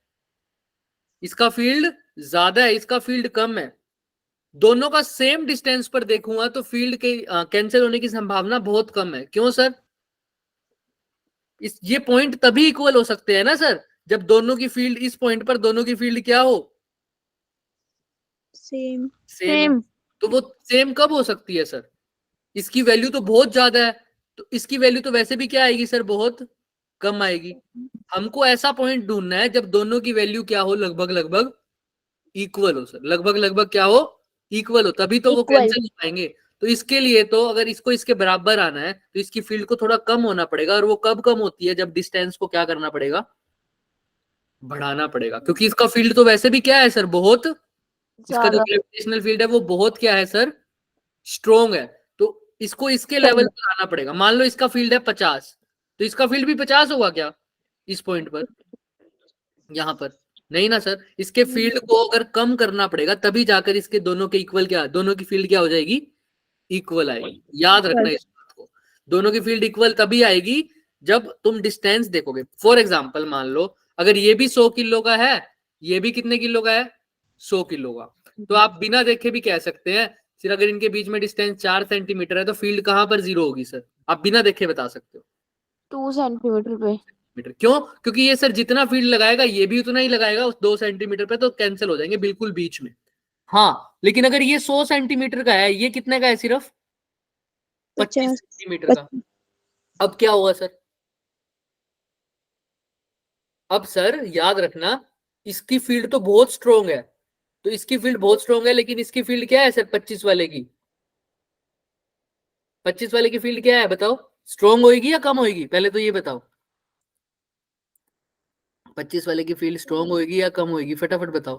इसका फील्ड ज्यादा है, इसका फील्ड कम है, दोनों का सेम डिस्टेंस पर देखूंगा तो फील्ड के कैंसिल होने की संभावना बहुत कम है। क्यों सर? ये पॉइंट तभी इक्वल हो सकते हैं ना सर, जब दोनों की फील्ड, इस पॉइंट पर दोनों की फील्ड क्या हो? सेम। सेम। तो वो सेम कब हो सकती है सर? इसकी वैल्यू तो बहुत ज्यादा है, तो इसकी वैल्यू तो वैसे भी क्या आएगी सर? बहुत कम आएगी। हमको ऐसा पॉइंट ढूंढना है जब दोनों की वैल्यू क्या हो? लगभग लगभग इक्वल हो सर। लगभग लगभग क्या हो? इक्वल हो, तभी तो वो कैंसिल हो पाएंगे। तो इसके लिए तो अगर इसको इसके बराबर आना है तो इसकी फील्ड को थोड़ा कम होना पड़ेगा। और वो कब कम होती है? जब डिस्टेंस को क्या करना पड़ेगा? बढ़ाना पड़ेगा। क्योंकि इसका फील्ड तो वैसे भी क्या है सर? बहुत, इसका जो ग्रेविटेशनल फील्ड है वो बहुत क्या है सर? स्ट्रोंग है। तो इसको इसके लेवल पर लाना पड़ेगा। मान लो इसका फील्ड है 50, तो इसका फील्ड भी 50 होगा क्या इस पॉइंट पर? यहां पर नहीं ना सर। इसके फील्ड को अगर कम करना पड़ेगा तभी जाकर इसके दोनों के इक्वल क्या, दोनों की फील्ड क्या हो जाएगी? इक्वल आएगी। याद रखना इस बात को। दोनों की फील्ड इक्वल तभी आएगी जब तुम डिस्टेंस देखोगे। फॉर एग्जांपल मान लो अगर ये भी 100 किलो का है, ये भी कितने किलो का है? 100 किलो का। तो आप बिना देखे भी कह सकते हैं सिर्फ अगर इनके बीच में डिस्टेंस 4 सेंटीमीटर है तो फील्ड कहां पर 0 होगी सर? आप बिना देखे बता सकते हो। 2 सेंटीमीटर पे। क्यों? क्योंकि ये सर जितना फील्ड लगाएगा ये भी उतना ही लगाएगा उस 2 सेंटीमीटर पे, तो कैंसिल हो जाएंगे बिल्कुल बीच में। हाँ, लेकिन अगर ये 100 सेंटीमीटर का है, ये कितने का है? सिर्फ 25 सेंटीमीटर का। अब क्या होगा सर? अब सर याद रखना, इसकी फील्ड तो बहुत स्ट्रोंग है, तो इसकी फील्ड बहुत स्ट्रोंग है, लेकिन इसकी फील्ड क्या है सर? 25 वाले की, 25 वाले की फील्ड क्या है बताओ? स्ट्रोंग होगी या कम होगी? पहले तो ये बताओ। 25 वाले की फील्ड स्ट्रोंग होगी या कम होगी? फटाफट बताओ।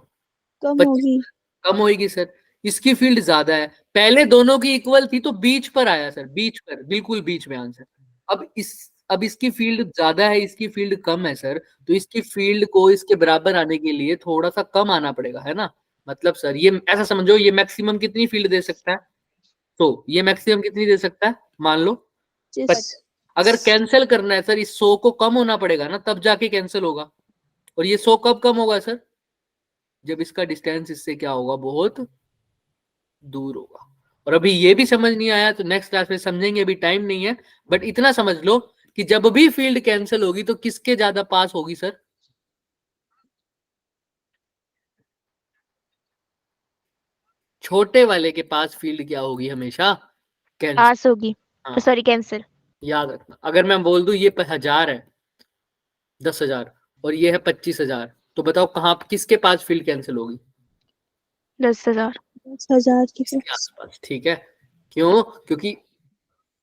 कम होगी। कम होगी सर। इसकी फील्ड ज्यादा है। पहले दोनों की इक्वल थी तो बीच पर आया सर, बीच पर, बिल्कुल बीच में आंसर। अब इसकी फील्ड ज्यादा है, इसकी फील्ड कम है सर, तो इसकी फील्ड को इसके बराबर आने के लिए थोड़ा सा कम आना पड़ेगा, है ना? मतलब सर ये ऐसा समझो, ये मैक्सिमम कितनी फील्ड दे सकता है? तो ये मैक्सिमम कितनी दे सकता है? मान लो 25। अगर कैंसिल करना है सर, इस 100 को कम होना पड़ेगा ना, तब जाके कैंसिल होगा। और ये 100 कब कम होगा सर? जब इसका डिस्टेंस इससे क्या होगा? बहुत दूर होगा। और अभी ये भी समझ नहीं आया तो नेक्स्ट क्लास में समझेंगे, अभी टाइम नहीं है। बट इतना समझ लो कि जब भी फील्ड कैंसिल होगी तो किसके ज्यादा पास होगी सर? छोटे वाले के पास फील्ड क्या होगी? हमेशा कैंसिल। पास होगी। हाँ, सॉरी, कैंसिल। याद रखना। अगर मैं बोल दूं ये 1000 है, 10,000, और ये है 25,000, तो बताओ कहाँ किसके पास फील्ड कैंसिल होगी? 10,000 10,000 की इसके आसपास, ठीक है। क्यों? क्योंकि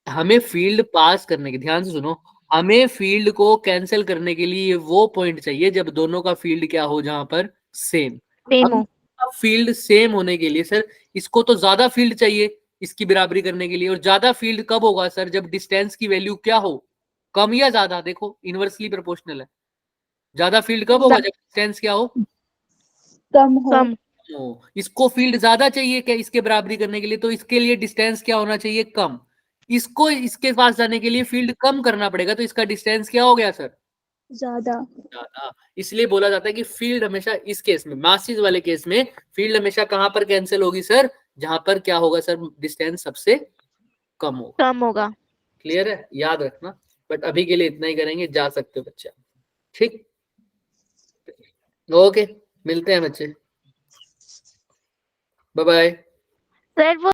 हमें फील्ड पास करने के, ध्यान से सुनो, हमें फील्ड को कैंसिल करने के लिए वो पॉइंट चाहिए जब दोनों का फील्ड क्या हो, जहां पर सेम। सेम हो। फील्ड सेम होने के लिए सर इसको तो ज्यादा फील्ड चाहिए इसकी बराबरी करने के लिए, और ज्यादा फील्ड कब होगा सर? जब डिस्टेंस की वैल्यू क्या हो, कम या ज्यादा। देखो इनवर्सली प्रोपोर्शनल है। ज्यादा फील्ड कब होगा? जब डिस्टेंस क्या हो, कम हो। कम। इसको फील्ड ज्यादा चाहिए क्या इसके बराबरी करने के लिए, तो इसके लिए डिस्टेंस क्या होना चाहिए? कम। इसको इसके पास जाने के लिए फील्ड कम करना पड़ेगा, तो इसका डिस्टेंस क्या हो गया सर? ज्यादा। ज्यादा। इसलिए बोला जाता है कि फील्ड हमेशा, इस केस में मासिस वाले केस में फील्ड हमेशा कहां पर कैंसिल होगी सर? जहां पर क्या होगा सर? डिस्टेंस सबसे कम होगा। कम होगा। क्लियर है? याद रखना। बट अभी के लिए इतना ही करेंगे, जा सकते हो बच्चा। ठीक, ओके, मिलते हैं बच्चे, बाय बाय। सर वो